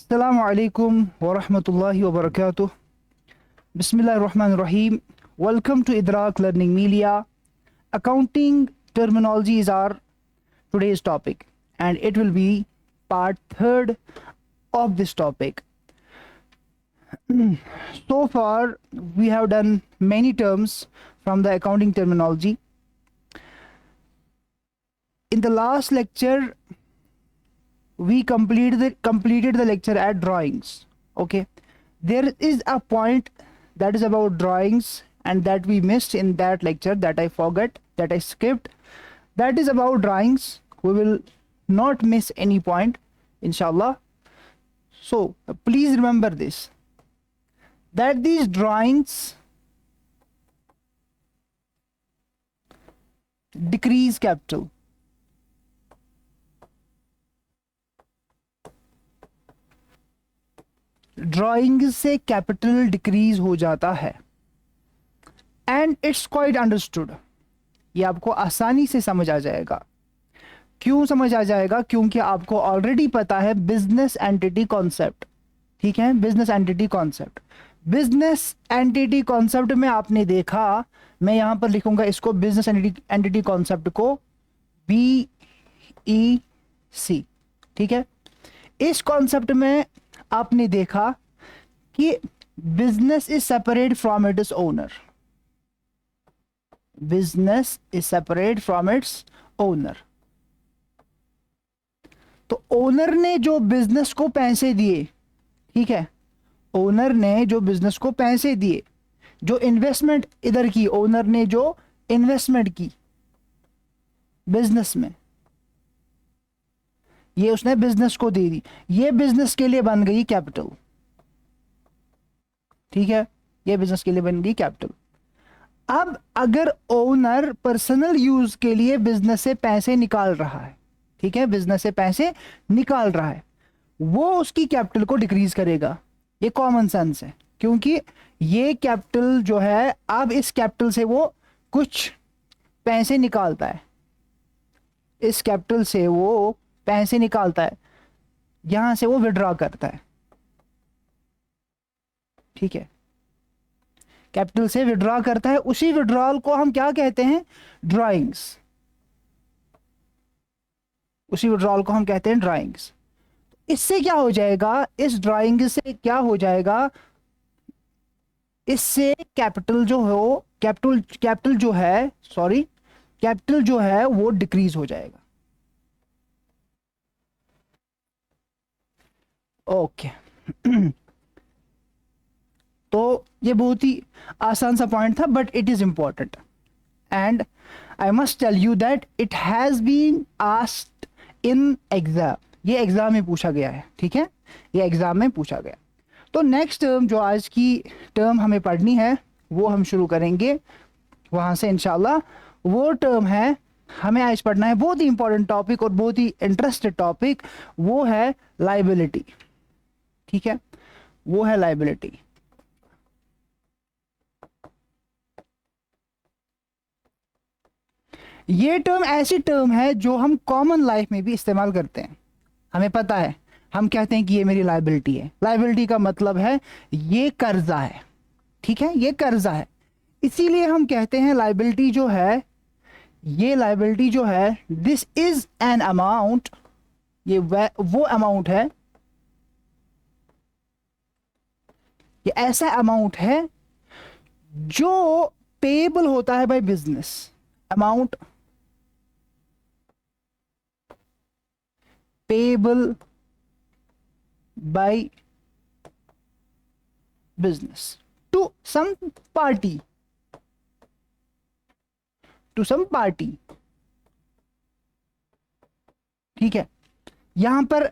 Assalamu alaikum wa rahmatullahi wa barakatuh. Bismillahir Rahmanir Rahim. Welcome to Idrak Learning Media. Accounting terminology is our today's topic, and it will be part third of this topic. So far, we have done many terms from the accounting terminology. In the last lecture, we completed the lecture at drawings. Okay, there is a point that is about drawings and that we missed in that lecture, that I forgot, that I skipped. That is about drawings. We will not miss any point, inshallah. So please remember this, that these drawings decrease capital. Drawing से capital decrease हो जाता है and it's quite understood. ये आपको आसानी से समझ आ जाएगा. क्यों समझ आ जाएगा? क्योंकि आपको ऑलरेडी पता है बिजनेस एंटिटी कॉन्सेप्ट. ठीक है, business entity concept. Business entity concept में आपने देखा, मैं यहां पर लिखूंगा इसको, बिजनेस एंटिटी कॉन्सेप्ट को BEC. ठीक है, इस कॉन्सेप्ट में आपने देखा कि business is separate from its owner. Business is separate from its owner. तो ओनर ने जो बिजनेस को पैसे दिए, ठीक है, ओनर ने जो बिजनेस को पैसे दिए, जो इन्वेस्टमेंट इधर की, ओनर ने जो इन्वेस्टमेंट की बिजनेस में, ये उसने बिजनेस को दे दी. ये बिजनेस के लिए बन गई कैपिटल. ठीक है, ये बिजनेस के लिए बन गई कैपिटल. अब अगर ओनर पर्सनल यूज के लिए बिजनेस से पैसे निकाल रहा है, ठीक है, बिजनेस से पैसे निकाल रहा है, वो उसकी कैपिटल को डिक्रीज करेगा. ये कॉमन सेंस है, क्योंकि ये कैपिटल जो है, अब इस कैपिटल से वो कुछ पैसे निकालता है. इस कैपिटल से वो पैसे निकालता है, यहां से वो विड्रॉ करता है. ठीक है, कैपिटल से विड्रॉ करता है. उसी विड्रॉल को हम क्या कहते हैं? ड्राइंग्स. उसी विड्रॉल को हम कहते हैं ड्राइंग्स. इससे क्या हो जाएगा? इस ड्राइंग से क्या हो जाएगा? इससे कैपिटल जो हो, कैपिटल जो है, सॉरी, कैपिटल जो है वो डिक्रीज हो जाएगा. ओके तो ये बहुत ही आसान सा पॉइंट था, but it is important and I must tell you that it has been asked in exam. ये एग्जाम में पूछा गया है. ठीक है, ये एग्जाम में पूछा गया. तो नेक्स्ट टर्म, जो आज की टर्म हमें पढ़नी है, वो हम शुरू करेंगे वहां से इंशाल्लाह. वो टर्म है, हमें आज पढ़ना है, बहुत ही इंपॉर्टेंट टॉपिक और बहुत ही इंटरेस्टेड टॉपिक, वो है लाइबिलिटी. ठीक है, वो है लाइबिलिटी. ये टर्म ऐसी टर्म है जो हम कॉमन लाइफ में भी इस्तेमाल करते हैं. हमें पता है, हम कहते हैं कि ये मेरी लाइबिलिटी है. लाइबिलिटी का मतलब है ये कर्जा है. ठीक है, ये कर्जा है. इसीलिए हम कहते हैं लाइबिलिटी जो है, ये लाइबिलिटी जो है, दिस इज एन अमाउंट, ये वो अमाउंट है, ये ऐसा अमाउंट है जो पेएबल होता है by business. Amount payable by business to some party, to some party. ठीक है, यहां पर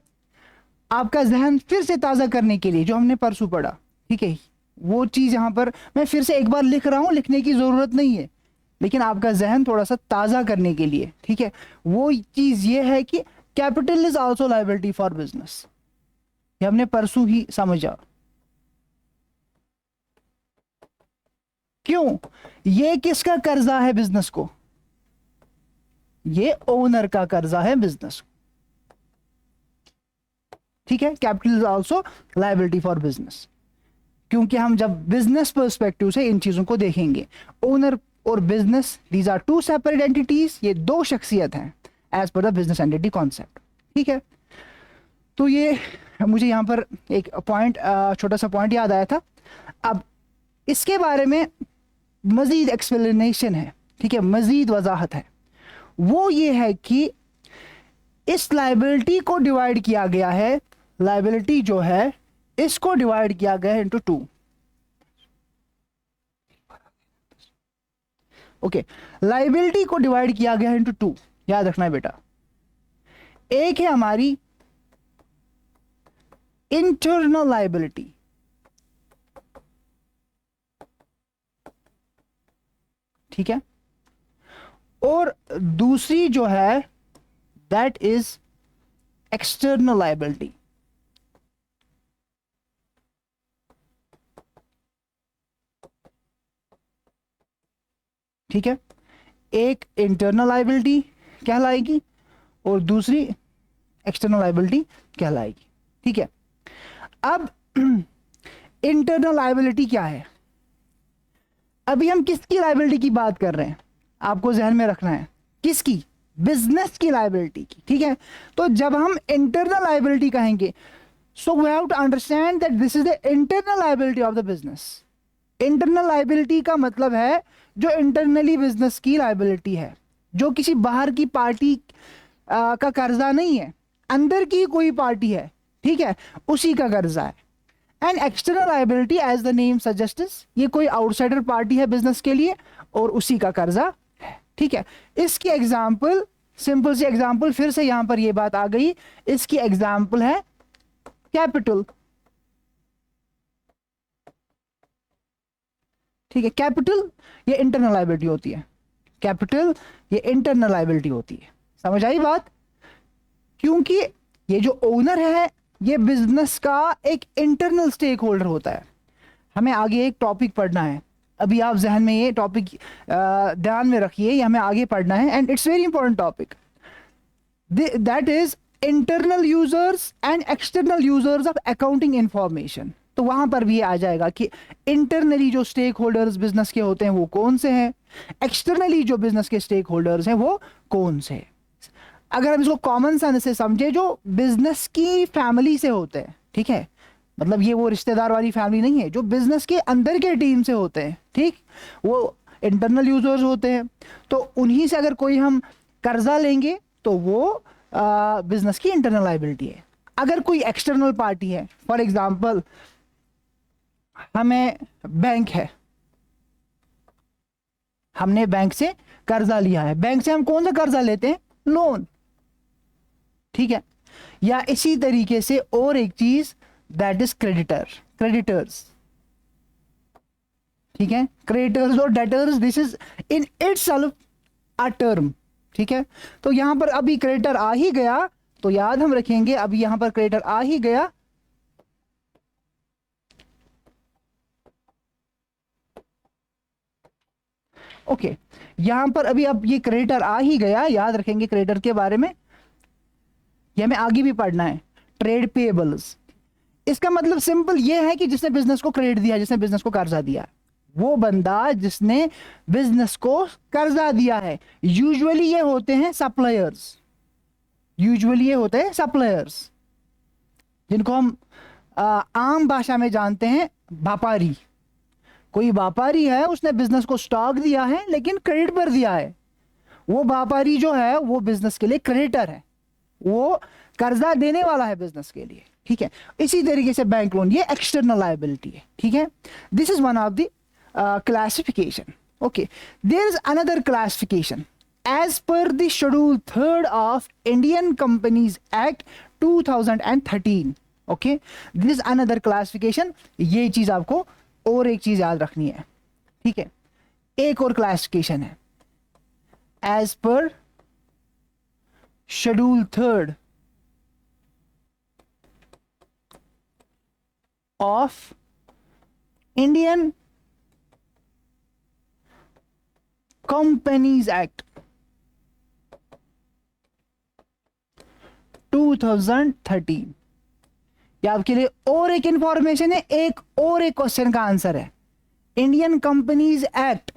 आपका जहन फिर से ताजा करने के लिए, जो हमने परसों पढ़ा, ठीक है, वो चीज यहां पर मैं फिर से एक बार लिख रहा हूं, लिखने की जरूरत नहीं है, लेकिन आपका जहन थोड़ा सा ताजा करने के लिए. ठीक है, वो चीज ये है कि capital is also liability for business. ये हमने परसों ही समझा. क्यों? ये किसका कर्जा है बिजनेस को? ये ओनर का कर्जा है बिजनेस को. ठीक है, capital is also liability for business, क्योंकि हम जब बिजनेस पर्सपेक्टिव से इन चीजों को देखेंगे, ओनर और business these are two separate entities, ये दो शख्सियत हैं as per the business entity concept. ठीक है, तो ये मुझे यहाँ पर एक पॉइंट, छोटा सा पॉइंट याद आया था। अब इसके बारे में मजीद एक्सप्लेनेशन है, ठीक है, मजीद वजाहत है। वो ये है कि इस लाइबिलिटी को डिवाइड किया गया है, लाइबिलिटी जो है इसको डिवाइड किया गया है इनटू टू। ओके, लाइबिलिटी को डिवाइड किया गया है इनटू टू, याद रखना है बेटा। एक है हमारी इंटरनल लाइबिलिटी, ठीक है, और दूसरी जो है दैट इज एक्सटर्नल लाइबिलिटी। ठीक है, एक इंटरनल लाइबिलिटी कहलाएगी और दूसरी एक्सटर्नल लाइबिलिटी कहलाएगी। ठीक है, अब इंटरनल लाइबिलिटी क्या है? अभी हम किसकी लाइबिलिटी की बात कर रहे हैं, आपको ध्यान में रखना है, किसकी? बिजनेस की लाइबिलिटी की। ठीक है, तो जब हम इंटरनल लाइबिलिटी कहेंगे, so we have to understand that this is the internal liability of the business. Internal liability का मतलब है जो इंटरनली बिजनेस की लाइबिलिटी है, जो किसी बाहर की पार्टी का कर्जा नहीं है, अंदर की कोई पार्टी है, ठीक है, उसी का कर्जा है। And external liability as the name suggests, ये कोई आउटसाइडर पार्टी है बिजनेस के लिए और उसी का कर्जा है। ठीक है, इसकी एग्जाम्पल, सिंपल सी एग्जाम्पल, फिर से यहां पर ये बात आ गई, इसकी एग्जाम्पल है कैपिटल। ठीक है, कैपिटल ये इंटरनल लाइबिलिटी होती है, कैपिटल ये इंटरनल लाइबिलिटी होती है। समझ आई बात? क्योंकि ये जो ओनर है ये बिजनेस का एक इंटरनल स्टेक होल्डर होता है। हमें आगे एक टॉपिक पढ़ना है, अभी आप जहन में ये टॉपिक ध्यान में रखिए, ये हमें आगे पढ़ना है and it's very important topic, that is internal users and external users of accounting information. तो वहां पर भी आ जाएगा कि इंटरनली जो स्टेक होल्डर्स बिजनेस के होते हैं वो कौन से हैं, एक्सटर्नली जो बिजनेस के स्टेक होल्डर्स हैं वो कौन से हैं। अगर हम इसको कॉमन सेंस से समझे, जो बिजनेस की फैमिली से होते हैं, ठीक है, मतलब ये वो रिश्तेदार वाली फैमिली नहीं है, जो बिजनेस के अंदर के टीम से होते हैं, ठीक, वो इंटरनल यूजर्स होते हैं। तो उन्हीं से अगर कोई हम कर्जा लेंगे तो वो बिजनेस की इंटरनल लाइबिलिटी है। अगर कोई एक्सटर्नल पार्टी है, फॉर एग्जाम्पल हमें बैंक है, हमने बैंक से कर्जा लिया है, बैंक से हम कौन सा कर्जा लेते हैं? लोन। ठीक है, या इसी तरीके से और एक चीज दैट इज क्रेडिटर, क्रेडिटर्स। ठीक है, क्रेडिटर्स और debtors, this is in itself a term. ठीक है, तो यहां पर अभी क्रेडिटर आ ही गया तो याद हम रखेंगे, अभी यहां पर क्रेडिटर आ ही गया ओके, यहां पर अभी अब ये क्रेडिटर आ ही गया, याद रखेंगे क्रेडिटर के बारे में, ये हमें आगे भी पढ़ना है। ट्रेड पेएबल्स, इसका मतलब सिंपल ये है कि जिसने बिजनेस को क्रेडिट दिया, जिसने बिजनेस को कर्जा दिया, वो बंदा जिसने बिजनेस को कर्जा दिया है, यूजुअली ये होते हैं सप्लायर्स, यूजुअली ये होते हैं सप्लायर्स, जिनको हम आम भाषा में जानते हैं व्यापारी। कोई व्यापारी है, उसने बिजनेस को स्टॉक दिया है लेकिन क्रेडिट पर दिया है, वो व्यापारी जो है वो बिजनेस के लिए क्रेडिटर है, वो कर्जा देने वाला है बिजनेस के लिए। ठीक है, इसी तरीके से बैंक लोन ये एक्सटर्नल लायबिलिटी है। ठीक है, this is one of the classification. Okay, there is another classification as per the schedule 3 of Indian companies act 2013। Okay, this is another classification, ये चीज आपको और एक चीज याद रखनी है। ठीक है, एक और क्लासिफिकेशन है as per schedule 3 of Indian companies act 2013। ये आपके लिए और एक इंफॉर्मेशन है, एक और एक क्वेश्चन का आंसर है। इंडियन कंपनीज एक्ट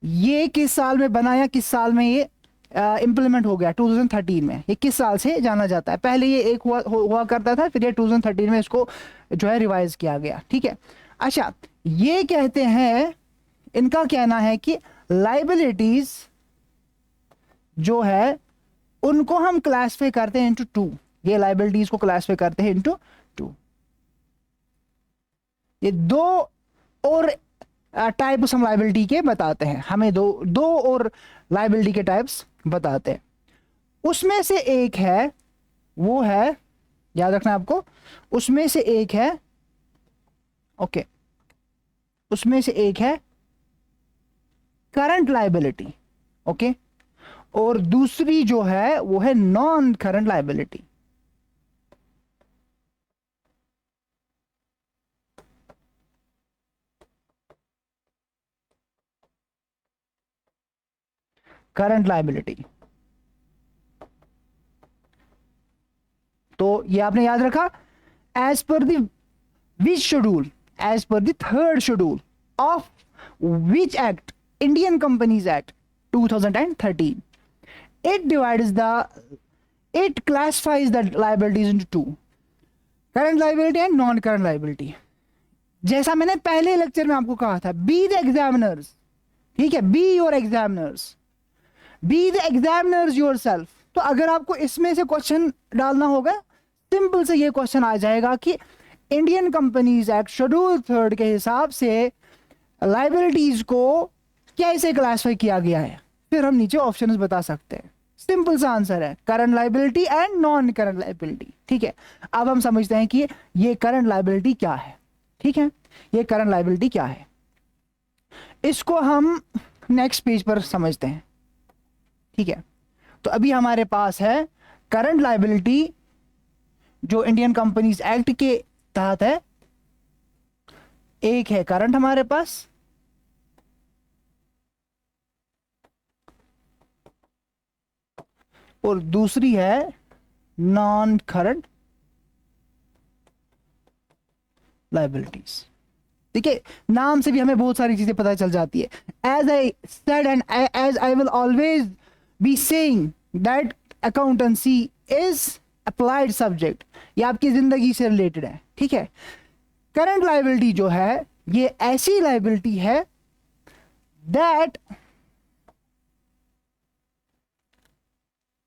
ये किस साल में बना या किस साल में ये इंप्लीमेंट हो गया? 2013 में। ये किस साल से जाना जाता है? पहले ये एक हुआ करता था, फिर ये 2013 में इसको जो है रिवाइज किया गया। ठीक है, अच्छा, ये कहते हैं, इनका कहना है कि लाइबिलिटीज जो है उनको हम क्लासिफाई करते हैं इनटू टू। ये लाइबिलिटीज को क्लासिफाई करते हैं इनटू टू। ये दो और टाइप्स हम लाइबिलिटी के बताते हैं, हमें दो और लाइबिलिटी के टाइप्स बताते हैं। उसमें से एक है, वो है, याद रखना आपको, उसमें से एक है, ओके, उसमें से एक है करंट लाइबिलिटी, ओके, और दूसरी जो है वो है non current liability. Current liability, तो ये आपने याद रखा, as per the which schedule, as per the third schedule of which act, Indian companies act 2013, it classifies the liabilities into two, current liability and non current liability। जैसा मैंने पहले lecture में आपको कहा था, बी द एग्जामिनर्स, ठीक है, be your examiners, be the examiners yourself. तो अगर आपको इसमें से क्वेश्चन डालना होगा, सिंपल से ये क्वेश्चन आ जाएगा कि इंडियन कंपनीज एक्ट शेड्यूल 3 के हिसाब से लाइबिलिटीज को कैसे क्लासिफाई किया गया है, फिर हम नीचे ऑप्शंस बता सकते हैं। सिंपल सा आंसर है current liability and non current liability. ठीक है, अब हम समझते हैं कि ये करंट लाइबिलिटी क्या है। ठीक है, ये करंट लाइबिलिटी क्या है, इसको हम नेक्स्ट पेज पर समझते हैं। ठीक है, तो अभी हमारे पास है करंट लाइबिलिटी जो इंडियन कंपनीज एक्ट के तहत है। एक है करंट हमारे पास, और दूसरी है नॉन करंट लाइबिलिटीज। ठीक है, नाम से भी हमें बहुत सारी चीजें पता चल जाती है। As I said and as I will always be saying that accountancy is applied subject, ये आपकी जिंदगी से रिलेटेड है। ठीक है, करंट लाइबिलिटी जो है ये ऐसी लाइबिलिटी है that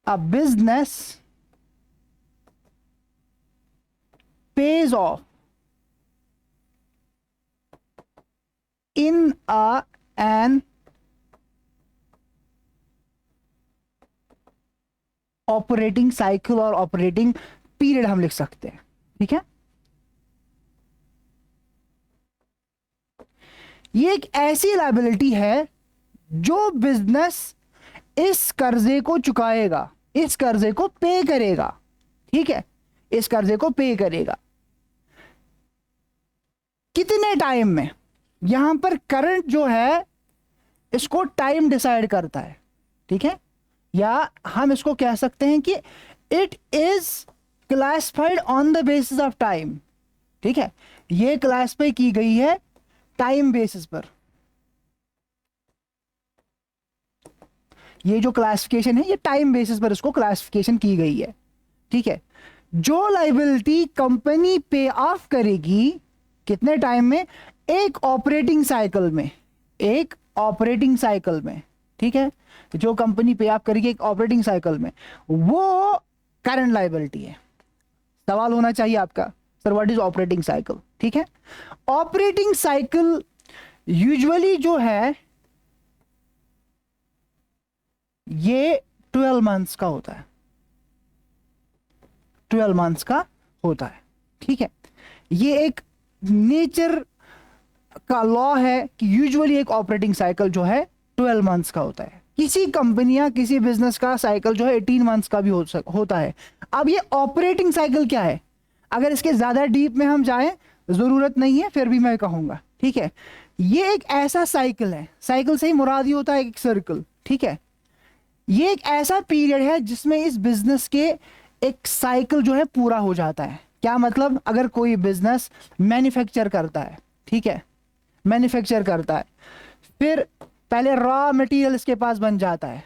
a business pays off in an operating cycle और ऑपरेटिंग पीरियड हम लिख सकते हैं। ठीक है, ये एक ऐसी लाइबिलिटी है जो बिजनेस इस कर्जे को चुकाएगा, इस कर्जे को पे करेगा। ठीक है, इस कर्जे को पे करेगा कितने टाइम में? यहां पर करंट जो है इसको टाइम डिसाइड करता है। ठीक है, या हम इसको कह सकते हैं कि it is classified on the basis of time. ठीक है, ये क्लासिफाई की गई है टाइम बेसिस पर। ये जो क्लासिफिकेशन है ये टाइम बेसिस पर इसको क्लासिफिकेशन की गई है। ठीक है, जो लाइबिलिटी कंपनी पे ऑफ करेगी कितने टाइम में? एक ऑपरेटिंग साइकिल में, एक ऑपरेटिंग साइकिल में। ठीक है, जो कंपनी पे ऑफ करेगी एक ऑपरेटिंग साइकिल में, वो करंट लाइबिलिटी है। सवाल होना चाहिए आपका, sir what is operating cycle? ठीक है, ऑपरेटिंग साइकिल यूजुअली जो है ये 12 मंथ्स का होता है, 12 मंथ्स का होता है। ठीक है, ये एक नेचर का लॉ है कि यूजुअली एक ऑपरेटिंग साइकिल जो है 12 मंथ्स का होता है। किसी कंपनियां, किसी बिजनेस का साइकिल जो है 18 मंथ्स का भी होता है। अब ये ऑपरेटिंग साइकिल क्या है, अगर इसके ज्यादा डीप में हम जाएं, जरूरत नहीं है फिर भी मैं कहूंगा। ठीक है, ये एक ऐसा साइकिल है, साइकिल से ही मुराद ही होता है एक सर्कल। ठीक है, ये एक ऐसा पीरियड है जिसमें इस बिजनेस के एक साइकिल जो है पूरा हो जाता है। क्या मतलब, अगर कोई बिजनेस मैन्युफैक्चर करता है, ठीक है, मैन्युफैक्चर करता है, फिर पहले रॉ मटेरियल इसके पास बन जाता है,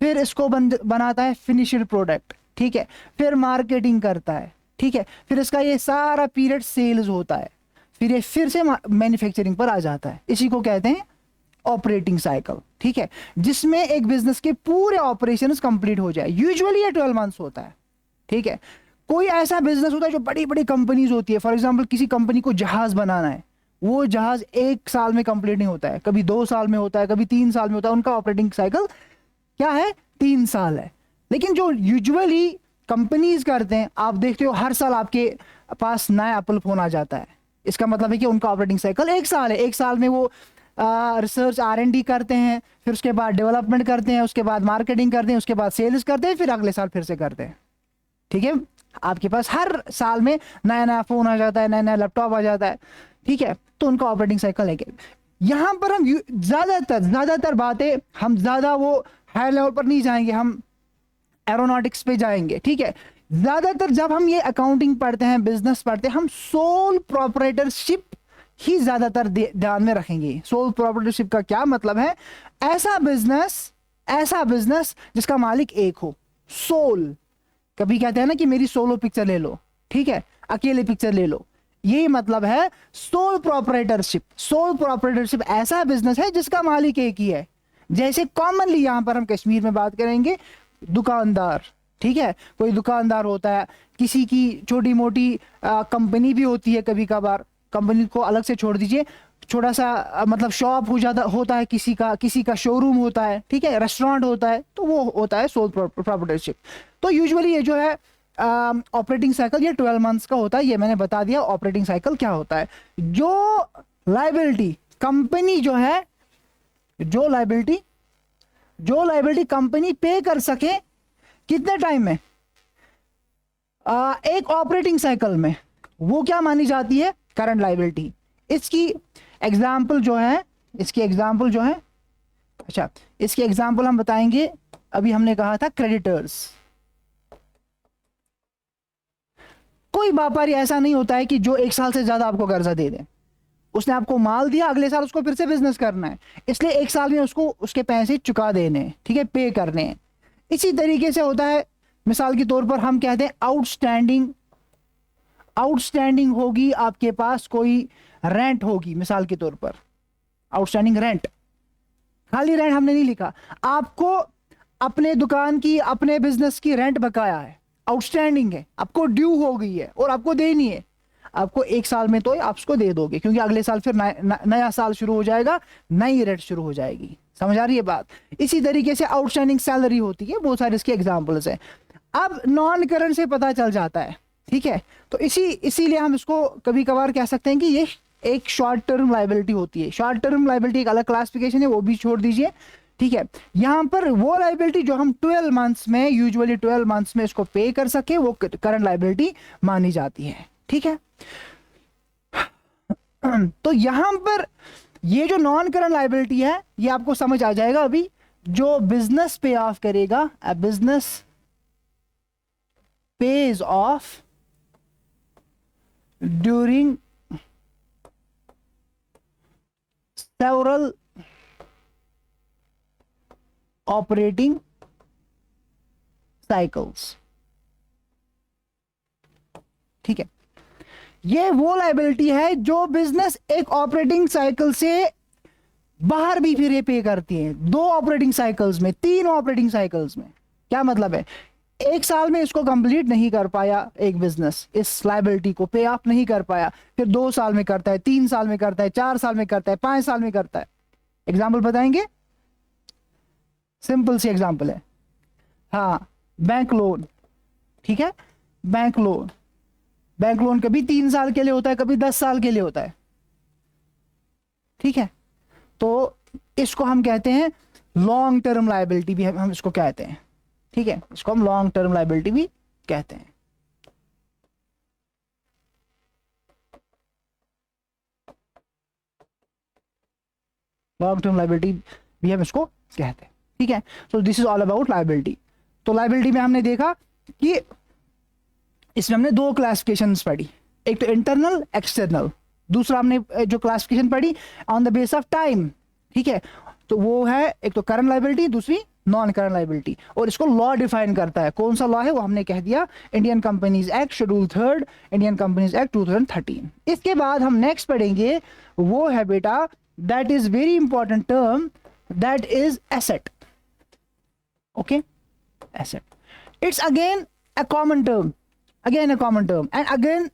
फिर इसको बनाता है फिनिश्ड प्रोडक्ट, ठीक है, फिर मार्केटिंग करता है, ठीक है, फिर इसका ये सारा पीरियड सेल्स होता है, फिर ये फिर से मैन्युफैक्चरिंग पर आ जाता है। इसी को कहते हैं ऑपरेटिंग साइकिल, ठीक है, जिसमें एक बिजनेस के पूरे ऑपरेशंस कंप्लीट हो जाए। यूजुअली ये 12 मंथ्स होता है, ठीक है। कोई ऐसा बिजनेस होता है जो बड़ी बड़ी कंपनीज होती है, फॉर एग्जांपल किसी कंपनी को जहाज बनाना है, वो जहाज 1 साल में कंप्लीट नहीं होता है, कभी 2 साल में होता है, कभी 3 साल में होता है। उनका ऑपरेटिंग साइकिल क्या है, 3 साल है। लेकिन जो यूजुअली कंपनीज करते हैं, आप देखते हो हर साल आपके पास नया एप्पल फोन आ जाता है, इसका मतलब है कि उनका ऑपरेटिंग साइकिल 1 साल है। 1 साल में वो रिसर्च R&D करते हैं, फिर उसके बाद डेवलपमेंट करते हैं, उसके बाद मार्केटिंग करते हैं, उसके बाद सेल्स करते हैं, फिर अगले साल फिर से करते हैं, ठीक है। आपके पास हर साल में नया नया फोन आ जाता है, नया नया लैपटॉप आ जाता है, ठीक है, तो उनका ऑपरेटिंग साइकिल है। यहां पर हम ज्यादातर बातें, हम ज्यादा वो हाई लेवल पर नहीं जाएंगे, हम एरोनॉटिक्स पे जाएंगे, ठीक है। ज्यादातर जब हम ये अकाउंटिंग पढ़ते हैं, बिजनेस पढ़ते हैं, हम सोल प्रोप्राइटरशिप ही ज्यादातर ध्यान में रखेंगे। सोल प्रोप्राइटरशिप का क्या मतलब है, ऐसा बिजनेस जिसका मालिक एक हो, सोल। कभी कहते हैं ना कि मेरी सोलो पिक्चर ले लो, ठीक है, अकेले पिक्चर ले लो, यही मतलब है सोल प्रोप्राइटरशिप। सोल प्रोप्राइटरशिप ऐसा बिजनेस है जिसका मालिक एक ही है। जैसे कॉमनली यहां पर हम कश्मीर में बात करेंगे, दुकानदार, ठीक है, कोई दुकानदार होता है, किसी की छोटी मोटी कंपनी भी होती है, कभी कभार कंपनी को अलग से छोड़ दीजिए, छोटा सा मतलब शॉप होता है, किसी का शोरूम होता है, ठीक है, रेस्टोरेंट होता है, तो वो होता है सोल प्रोप्राइटरशिप। तो यूजुअली ये जो है ऑपरेटिंग साइकिल ये 12 मंथ्स का होता है। ये मैंने बता दिया ऑपरेटिंग साइकिल क्या होता है। जो लायबिलिटी कंपनी जो है, जो लायबिलिटी कंपनी पे कर सके कितने टाइम में, एक ऑपरेटिंग साइकिल में, वो क्या मानी जाती है, करंट लायबिलिटी। इसकी एग्जांपल जो है, अच्छा, इसकी एग्जांपल हम बताएंगे। अभी हमने कहा था क्रेडिटर्स। कोई व्यापारी ऐसा नहीं होता है कि जो 1 साल से ज्यादा आपको कर्जा दे दे। उसने आपको माल दिया, अगले साल उसको फिर से बिजनेस करना है, इसलिए 1 साल में उसको उसके पैसे चुका देने, ठीक है, पे करने हैं। इसी तरीके से होता है, मिसाल के तौर पर हम कहते हैं आउटस्टैंडिंग होगी आपके पास, कोई रेंट होगी, मिसाल के तौर पर आउटस्टैंडिंग रेंट, खाली रेंट हमने नहीं लिखा, आपको अपने दुकान की, अपने बिजनेस की रेंट बकाया है, आउटस्टैंडिंग है, आपको ड्यू हो गई है और आपको देनी है। आपको 1 साल में तो आप उसको दे दोगे, क्योंकि अगले साल फिर नया साल शुरू हो जाएगा, नई रेट शुरू हो जाएगी। समझ आ रही है बात। इसी तरीके से आउटस्टैंडिंग सैलरी होती है, बहुत सारे इसके एग्जांपल्स हैं। अब नॉन करंट से पता चल जाता है, ठीक है, तो इसीलिए हम इसको कभी कभार कह सकते हैं कि ये एक शॉर्ट टर्म लायबिलिटी होती है। शॉर्ट टर्म लायबिलिटी एक अलग क्लासिफिकेशन है, वो भी छोड़ दीजिए, ठीक है। यहां पर वो लायबिलिटी जो हम 12 मंथ्स में, यूजुअली 12 मंथ्स में इसको पे कर सके, वो करंट लायबिलिटी मानी जाती है, ठीक है। तो यहां पर ये जो नॉन करंट लायबिलिटी है, ये आपको समझ आ जाएगा अभी। जो बिजनेस पे ऑफ करेगा, a business page of during several operating cycles, ठीक है। ये वो लायबिलिटी है जो बिजनेस एक ऑपरेटिंग साइकिल से बाहर भी फिर पे करती है, 2 ऑपरेटिंग साइकिल्स में, 3 ऑपरेटिंग साइकिल्स में। क्या मतलब है, 1 साल में इसको कंप्लीट नहीं कर पाया एक बिजनेस, इस लायबिलिटी को पे ऑफ नहीं कर पाया, फिर 2 साल में करता है, 3 साल में करता है, 4 साल में करता है, 5 साल में करता है। एग्जाम्पल बताएंगे, सिंपल सी एग्जाम्पल है, हाँ, बैंक लोन, ठीक है, बैंक लोन कभी 3 साल के लिए होता है, कभी 10 साल के लिए होता है, ठीक है। तो इसको हम कहते हैं लॉन्ग टर्म लायबिलिटी भी हम इसको कहते हैं, ठीक है, इसको हम लॉन्ग टर्म लायबिलिटी भी कहते हैं। लॉन्ग टर्म लायबिलिटी भी हम इसको कहते हैं, ठीक है। So this is all about liability. तो लायबिलिटी में हमने देखा कि इसमें हमने दो क्लासिफिकेशंस पढ़ी, एक तो इंटरनल एक्सटर्नल, दूसरा हमने जो क्लासिफिकेशन पढ़ी on the base of time, ठीक है, तो वो है एक तो करंट लायबिलिटी, दूसरी नॉन करंट लायबिलिटी, और इसको लॉ डिफाइन करता है। कौन सा लॉ है वो हमने कह दिया, Indian companies act schedule 3, Indian companies act 2013। इसके बाद हम नेक्स्ट पढ़ेंगे, वो है बेटा, that is very important term, that is asset. Okay, asset, it's again a common term, again a common term, and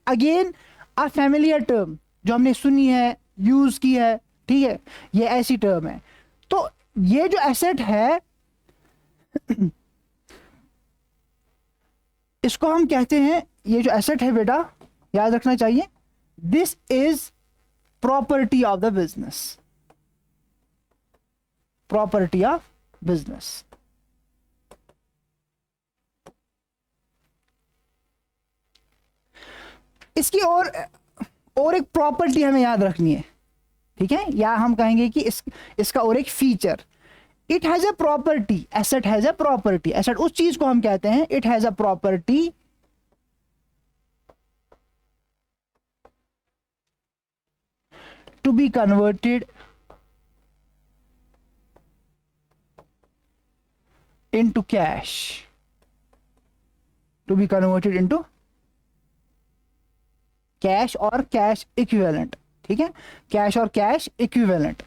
again a familiar term, जो हमने सुनी है, यूज की है, ठीक है, ये ऐसी टर्म है। तो ये जो एसेट है इसको हम कहते हैं, ये जो एसेट है बेटा याद रखना चाहिए, this is property of the business, property of business. इसकी और एक प्रॉपर्टी हमें याद रखनी है, ठीक है, या हम कहेंगे कि इसका और एक feature, it has a property, asset has a property, asset उस चीज को हम कहते हैं, it has a property to be converted into cash, to be converted into cash और कैश इक्विवेलेंट, ठीक है, कैश और कैश इक्विवेलेंट।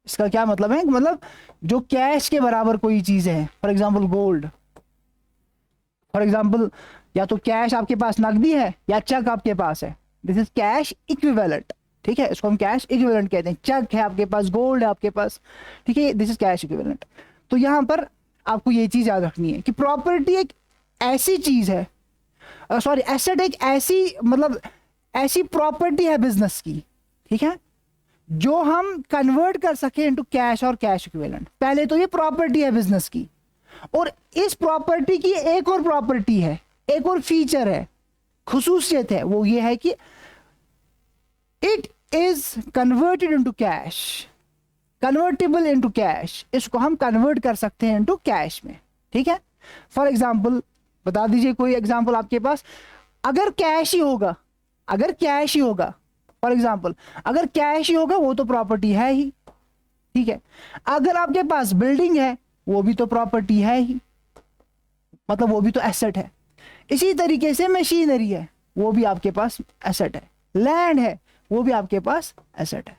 इसका क्या मतलब है, मतलब जो कैश के बराबर कोई चीज है, for example gold, for example या तो कैश आपके पास नकदी है या चेक आपके पास है, दिस इज कैश इक्विवेलेंट, ठीक है, इसको हम कैश इक्विवेलेंट कहते हैं। चेक है आपके पास, गोल्ड है आपके पास, ठीक है, दिस इज कैश इक्विवेलेंट। तो यहां पर आपको ये चीज याद रखनी है कि प्रॉपर्टी एक ऐसी चीज है, सॉरी एसेट एक ऐसी, मतलब ऐसी प्रॉपर्टी है बिजनेस की, ठीक है, जो हम कन्वर्ट कर सके इनटू कैश और कैश इक्विवेलेंट। पहले तो ये प्रॉपर्टी है बिजनेस की, और इस प्रॉपर्टी की एक और प्रॉपर्टी है, एक और फीचर है, खुसूसियत है, वो ये है कि it is converted into cash, convertible into cash, इसको हम कन्वर्ट कर सकते हैं इनटू कैश में, ठीक है। फॉर एग्जांपल बता दीजिए कोई एग्जांपल आपके पास, अगर कैश ही होगा, अगर कैश ही होगा, फॉर एग्जांपल अगर कैश ही होगा वो तो प्रॉपर्टी है ही, ठीक है। अगर आपके पास बिल्डिंग है वो भी तो प्रॉपर्टी है ही, मतलब वो भी तो एसेट है। इसी तरीके से मशीनरी है वो भी आपके पास एसेट है, लैंड है वो भी आपके पास एसेट है,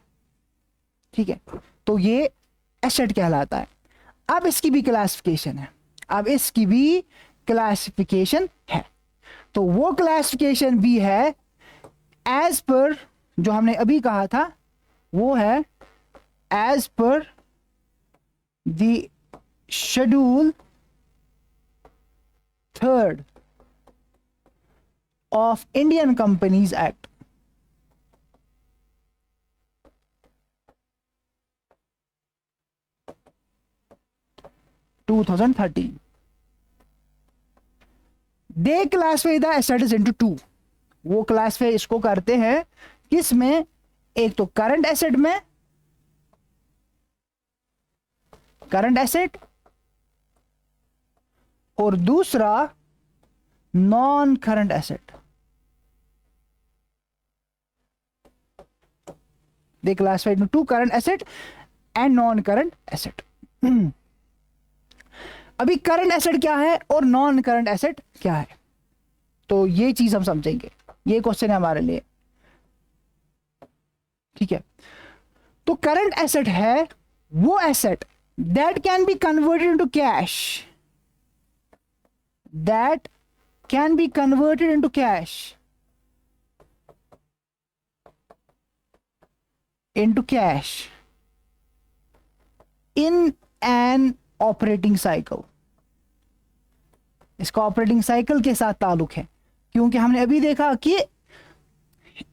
ठीक है। तो ये एसेट कहलाता है। अब इसकी भी क्लासिफिकेशन है, अब इसकी भी क्लासिफिकेशन है। तो वो क्लासिफिकेशन भी है एज पर, जो हमने अभी कहा था वो है as per the schedule 3 of Indian companies act. They classify the assets into two, वो क्लासिफाई इसको करते हैं किस में, एक तो करंट एसेट में, करंट एसेट, और दूसरा non current asset. They classified into two, current asset and non current asset. अभी करंट एसेट क्या है और नॉन करंट एसेट क्या है, तो ये चीज हम समझेंगे, ये क्वेश्चन है हमारे लिए, ठीक है। तो करंट एसेट है वो asset that can be converted into cash, that can be converted into cash, into cash in an operating cycle. इसका ऑपरेटिंग साइकिल के साथ ताल्लुक है, क्योंकि हमने अभी देखा कि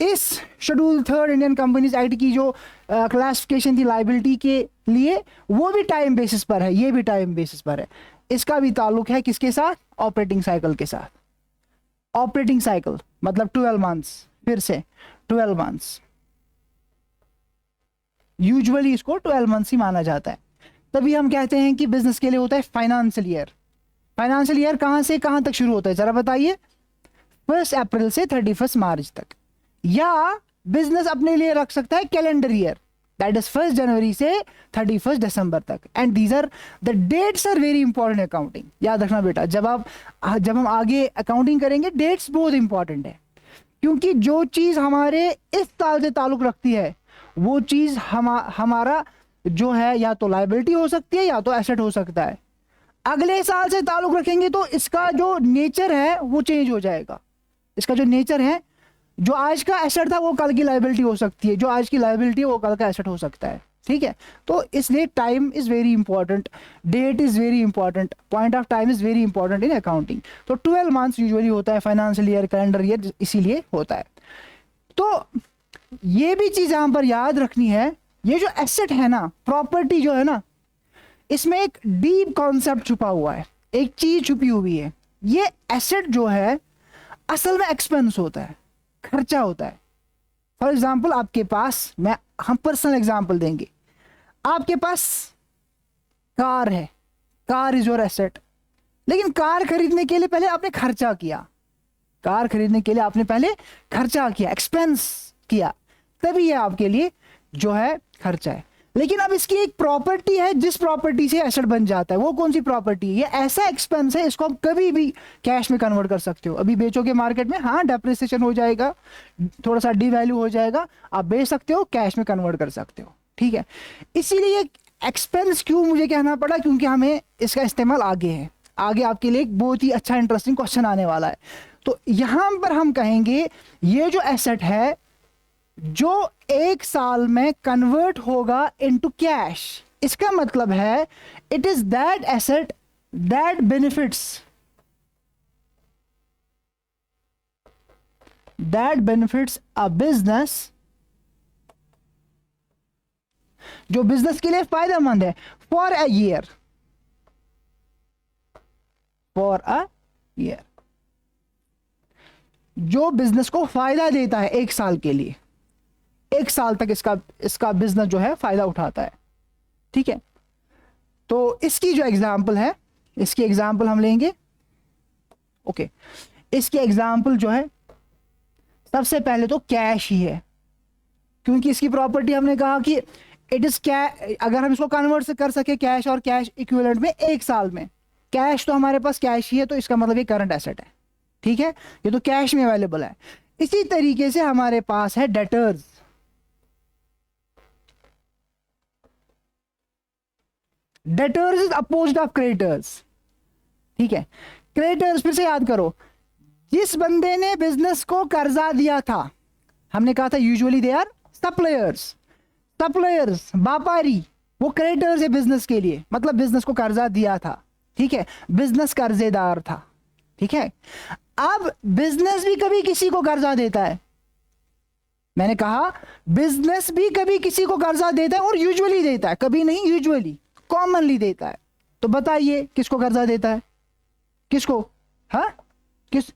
इस शेड्यूल 3 इंडियन कंपनीज एक्ट की जो क्लासिफिकेशन थी लायबिलिटी के लिए, वो भी टाइम बेसिस पर है, ये भी टाइम बेसिस पर है। इसका भी ताल्लुक है किसके साथ, ऑपरेटिंग साइकिल के साथ। ऑपरेटिंग साइकिल मतलब 12 मंथ्स, फिर से 12 मंथ्स, यूजुअली इसको 12 मंथ्स ही माना जाता है। तभी हम कहते हैं कि बिजनेस के लिए होता है फाइनेंशियल ईयर। फाइनेंशियल ईयर कहाँ से कहाँ तक शुरू होता है जरा बताइए? 1 अप्रैल से 31 मार्च तक। या बिजनेस अपने लिए रख सकता है कैलेंडर ईयर, दैट इज 1 जनवरी से 31 दिसंबर तक। And these are the dates are very important accounting. याद रखना बेटा, जब हम आगे अकाउंटिंग करेंगे डेट्स बहुत इंपॉर्टेंट है, क्योंकि जो चीज हमारे इस साल से ताल्लुक रखती है वो चीज हमारा जो है या तो लायबिलिटी हो सकती है या तो एसेट हो सकता है। अगले साल से ताल्लुक रखेंगे तो इसका जो नेचर है वो चेंज हो जाएगा। इसका जो नेचर है, जो आज का एसेट था वो कल की लायबिलिटी हो सकती है, जो आज की लायबिलिटी है वो कल का एसेट हो सकता है। ठीक है, तो इसलिए time is very important, date is very important, point of time is very important in accounting. तो 12 मंथ्स यूजुअली होता है फाइनेंशियल ईयर, कैलेंडर ईयर इसीलिए होता है। तो ये भी चीज यहां पर याद रखनी है, ये जो एसेट है ना, प्रॉपर्टी जो है ना, इसमें एक डीप कॉन्सेप्ट छुपा हुआ है, एक चीज छुपी हुई है। ये एसेट जो है असल में एक्सपेंस होता है, खर्चा होता है। फॉर एग्जाम्पल आपके पास, हम पर्सनल एग्जाम्पल देंगे, आपके पास कार है, कार इज योर एसेट, लेकिन कार खरीदने के लिए पहले आपने खर्चा किया, कार खरीदने के लिए आपने पहले खर्चा किया, एक्सपेंस किया, तभी ये आपके लिए जो है खर्चा है। लेकिन अब इसकी एक प्रॉपर्टी है जिस प्रॉपर्टी से एसेट बन जाता है, वो कौन सी प्रॉपर्टी है? ये ऐसा एक्सपेंस है, इसको आप कभी भी कैश में कन्वर्ट कर सकते हो। अभी बेचोगे मार्केट में, हाँ डेप्रिसिएशन हो जाएगा, थोड़ा सा डिवैल्यू हो जाएगा, आप बेच सकते हो, कैश में कन्वर्ट कर सकते हो। ठीक है, इसीलिए एक्सपेंस क्यों मुझे कहना पड़ा, क्योंकि हमें इसका इस्तेमाल आगे है, आगे आपके लिए एक बहुत ही अच्छा इंटरेस्टिंग क्वेश्चन आने वाला है। तो यहां पर हम कहेंगे ये जो एसेट है जो 1 साल में कन्वर्ट होगा इनटू कैश, इसका मतलब है it is that asset that benefits a business, जो बिजनेस के लिए फायदेमंद है, फॉर अ ईयर, जो बिजनेस को फायदा देता है 1 साल के लिए, 1 साल तक इसका बिजनेस जो है फायदा उठाता है। ठीक है, तो इसकी जो एग्जाम्पल है, इसकी एग्जाम्पल हम लेंगे। ओके, इसकी एग्जाम्पल जो है सबसे पहले तो कैश ही है, क्योंकि इसकी प्रॉपर्टी हमने कहा कि इट इज कैश। अगर हम इसको कन्वर्ट कर सके कैश और कैश इक्विवेलेंट में 1 साल में, कैश तो हमारे पास कैश ही है, तो इसका मतलब ये करंट एसेट है। ठीक है, ये तो कैश में अवेलेबल है। इसी तरीके से हमारे पास है debtors, debtors is opposite of creditors. ठीक है, क्रेडिटर्स फिर से याद करो, जिस बंदे ने बिजनेस को कर्जा दिया था, हमने कहा था यूजुअली दे आर सप्लायर्स, व्यापारी, वो क्रेडिटर्स है बिजनेस के लिए, मतलब बिजनेस को कर्जा दिया था। ठीक है, बिजनेस कर्जेदार था। ठीक है, अब बिजनेस भी कभी किसी को कर्जा देता है, मैंने कहा बिजनेस भी कभी किसी को कर्जा देता है, और यूजुअली देता है, कभी नहीं, यूजुअली कॉमनली देता है। तो बताइए किसको कर्जा देता है? किसको? हाँ, किस?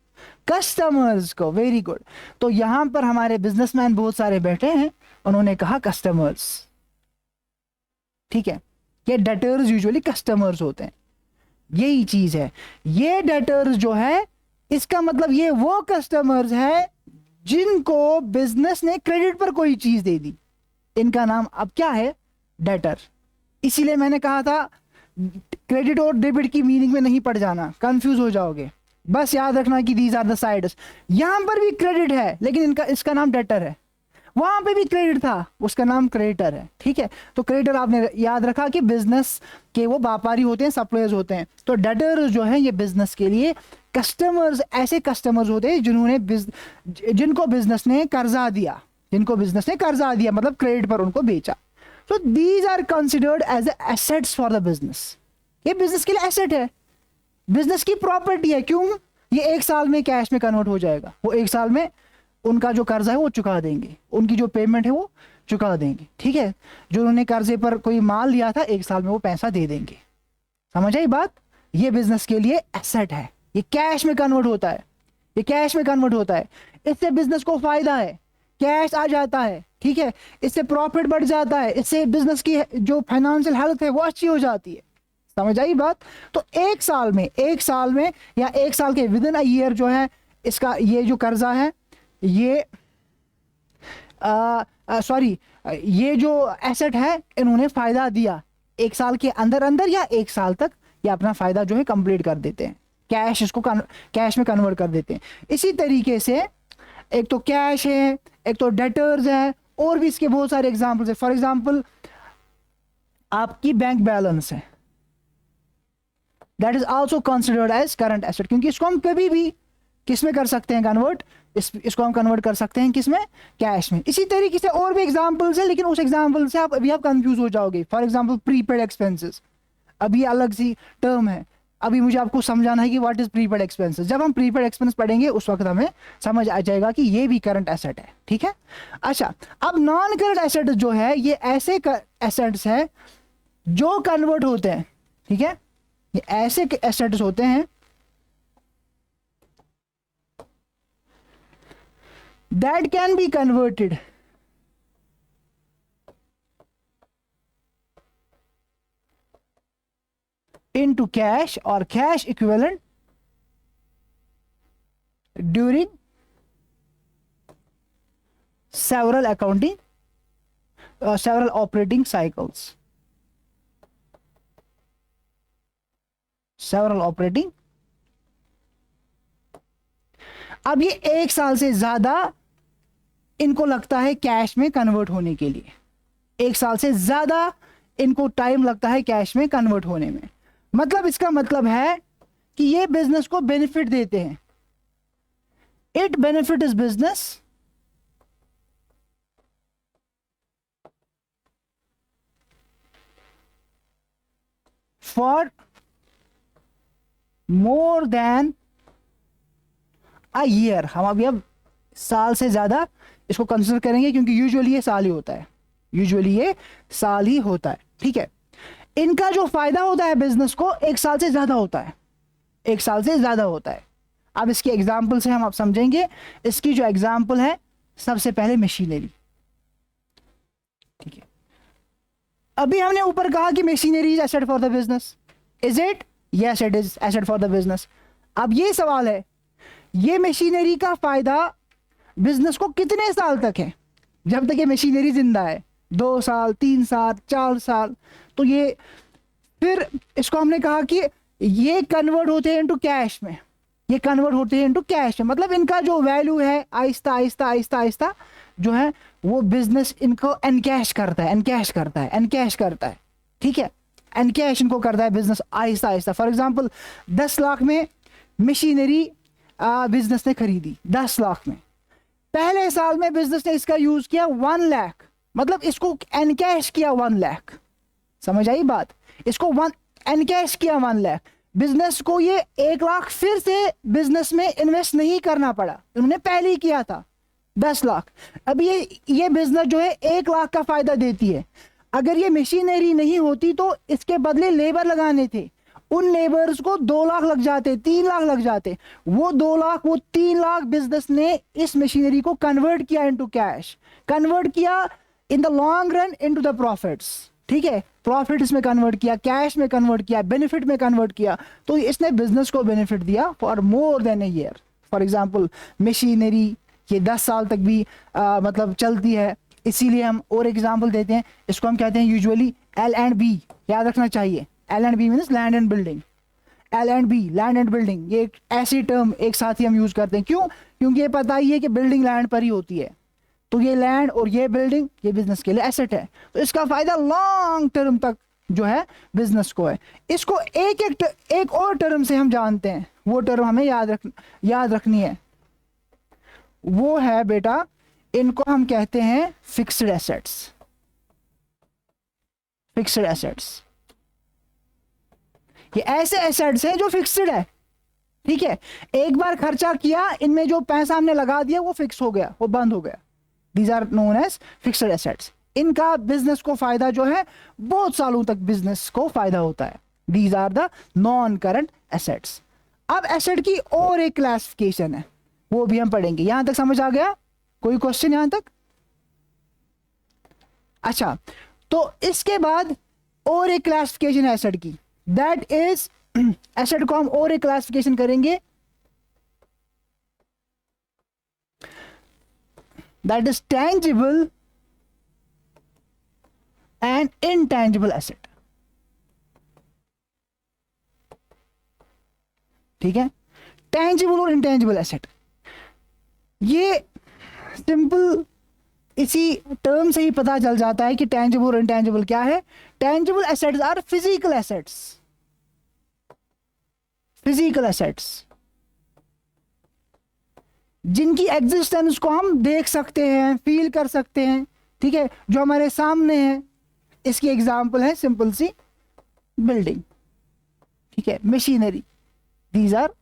कस्टमर्स को। Very good. तो यहां पर हमारे बिजनेसमैन बहुत सारे बैठे हैं, उन्होंने कहा कस्टमर्स। ठीक है, ये डेटर्स यूजुअली कस्टमर्स होते हैं, यही चीज है। ये डेटर्स जो है, इसका मतलब ये वो कस्टमर्स है जिनको बिजनेस ने क्रेडिट पर कोई चीज दे दी, इनका नाम अब क्या है? डेटर। इसीलिए मैंने कहा था क्रेडिट और डेबिट की मीनिंग में नहीं पड़ जाना, कंफ्यूज हो जाओगे। बस याद रखना कि दीज आर द साइड्स। यहां पर भी क्रेडिट है, लेकिन इसका नाम डेटर है। वहां पे भी क्रेडिट था, उसका नाम क्रेडिटर है। ठीक है, तो क्रेडिटर आपने याद रखा कि बिजनेस के वो व्यापारी होते हैं, सप्लायर्स होते हैं। तो डेटर्स जो है ये बिजनेस के लिए कस्टमर्स, ऐसे कस्टमर्स होते हैं जिनको बिजनेस ने कर्जा दिया, मतलब क्रेडिट पर उनको बेचा। So these are considered as assets for the business. ये बिजनेस के लिए एसेट है, बिजनेस की प्रॉपर्टी है। क्यों? ये 1 साल में कैश में कन्वर्ट हो जाएगा, वो 1 साल में उनका जो कर्जा है वो चुका देंगे, उनकी जो पेमेंट है वो चुका देंगे। ठीक है, जो उन्होंने कर्जे पर कोई माल लिया था 1 साल में वो पैसा दे देंगे। समझ आई बात? ये बिजनेस के लिए एसेट है, ये कैश में कन्वर्ट होता है, इससे बिजनेस को फायदा है, कैश आ जाता है। ठीक है, इससे प्रॉफिट बढ़ जाता है, इससे बिजनेस की जो फाइनेंशियल हेल्थ है वो अच्छी हो जाती है। समझ आई बात? तो एक साल में या एक साल के विद इन अ ईयर जो है इसका ये जो कर्जा है ये सॉरी ये जो एसेट है इन्होंने फायदा दिया, एक साल के अंदर अंदर या एक साल तक ये अपना फायदा जो है कंप्लीट कर देते हैं, कैश इसको कैश में कन्वर्ट कर देते हैं। इसी तरीके से एक तो कैश है, एक तो डेटर्स है, और भी इसके बहुत सारे एग्जांपल्स है। फॉर एग्जांपल आपकी बैंक बैलेंस है, that is also considered as current asset, क्योंकि इसको हम कभी भी किस में कर सकते हैं कन्वर्ट, इसको हम कन्वर्ट कर सकते हैं किस में, कैश में। इसी तरीके से और भी एग्जांपल्स है, लेकिन उस एग्जांपल से आप कंफ्यूज हो जाओगे। फॉर एग्जांपल प्रीपेड एक्सपेंसेस, अभी अलग सी टर्म है, अभी मुझे आपको समझाना है कि व्हाट इज प्रीपेड एक्सपेंसेस। जब हम प्रीपेड एक्सपेंस पढ़ेंगे उस वक्त हमें समझ आ जाएगा कि ये भी करंट एसेट है, ठीक है। अच्छा, अब नॉन करंट एसेट जो है ये ऐसे एसेट्स है जो कन्वर्ट होते हैं, ठीक है, ये ऐसे एसेट्स होते हैं that can be converted into cash or cash equivalent during several operating cycles, अब ये एक साल से ज्यादा इनको लगता है कैश में कन्वर्ट होने के लिए, एक साल से ज्यादा इनको टाइम लगता है कैश में कन्वर्ट होने में। मतलब इसका मतलब है कि ये बिजनेस को बेनिफिट देते हैं, it benefit is business for more than a year. हम अभी अब साल से ज्यादा इसको कंसिडर करेंगे क्योंकि यूजुअली ये साल ही होता है, ठीक है। इनका जो फायदा होता है बिजनेस को एक साल से ज्यादा होता है, अब इसके एग्जाम्पल से हम आप समझेंगे। इसकी जो एग्जाम्पल है सबसे पहले मशीनरी, ठीक है। अभी हमने ऊपर कहा कि machinery is asset for the business, is it? Yes, it is asset for the business. अब ये सवाल है, ये मशीनरी का फायदा बिजनेस को कितने साल तक है? जब तक ये मशीनरी जिंदा है, 2 साल, 3 साल, 4 साल। तो ये फिर इसको हमने कहा कि ये कन्वर्ट होते हैं इनटू कैश में, मतलब इनका जो वैल्यू है आहिस्ता आहिस्ता जो है वो बिजनेस इनको एनकैश करता है, ठीक है। एनकैश इनको करता है business Aahista Aahista. For example 10 lakh में मशीनरी बिजनेस ने खरीदी, 10 लाख में, पहले साल में बिजनेस ने इसका यूज किया 1 लाख, मतलब इसको एनकैश किया 1 लाख। समझ आई बात? इसको एनकैश किया 1 लाख। बिजनेस को ये 1 लाख फिर से बिजनेस में इन्वेस्ट नहीं करना पड़ा, उन्होंने पहले ही किया था 10 लाख। अब ये बिजनेस जो है 1 लाख का फायदा देती है। अगर ये मशीनरी नहीं होती तो इसके बदले लेबर लगाने थे, उन लेबर्स को 2 लाख लग जाते, 3 लाख लग जाते। वो 2 लाख, वो 3 लाख बिजनेस ने इस मशीनरी को कन्वर्ट किया इनटू कैश, कन्वर्ट किया इन the long run into the profits, ठीक है। प्रॉफिट इसमें कन्वर्ट किया, कैश में कन्वर्ट किया, बेनिफिट में कन्वर्ट किया। तो इसने बिजनेस को बेनिफिट दिया for more than a year. For example machinery ये 10 साल तक भी मतलब चलती है, इसीलिए हम और एग्जांपल देते हैं। इसको हम कहते हैं यूजुअली L&B, याद रखना चाहिए। L&B means land and building, L&B land and building, ये एक ऐसी टर्म एक साथ ही हम यूज करते हैं। क्यों? क्योंकि ये पता ही है कि बिल्डिंग लैंड पर ही होती है, तो ये लैंड और ये बिल्डिंग ये बिजनेस के लिए एसेट है, तो इसका फायदा लॉन्ग टर्म तक जो है बिजनेस को है। इसको एक और टर्म से हम जानते हैं, वो टर्म हमें याद रखनी है, वो है बेटा, इनको हम कहते हैं फिक्स्ड एसेट्स। ये ऐसे एसेट्स हैं जो फिक्स्ड है, ठीक है। एक बार खर्चा किया, इनमें जो पैसा हमने लगा दिया वो फिक्स हो गया, वो बंद हो गया। These are known as fixed assets. इनका बिजनेस को फायदा जो है बहुत सालों तक बिजनेस को फायदा होता है। These are the non current assets. अब एसेट की और एक क्लासिफिकेशन है, वो भी हम पढ़ेंगे। यहां तक समझ आ गया? कोई क्वेश्चन यहां तक? अच्छा, तो इसके बाद और एक क्लासिफिकेशन है एसेट की, दैट इज एसेट को हम और एक क्लासिफिकेशन करेंगे, that is tangible and intangible asset. ठीक है, टेंजिबल और इनटेंजिबल एसेट, ये सिंपल इसी टर्म से ही पता चल जाता है कि टेंजिबल और इनटेंजिबल क्या है। Tangible assets are physical assets, physical assets जिनकी एग्जिस्टेंस को हम देख सकते हैं, फील कर सकते हैं, ठीक है, जो हमारे सामने है। इसकी एग्जांपल है सिंपल सी बिल्डिंग, ठीक है, machinery, these are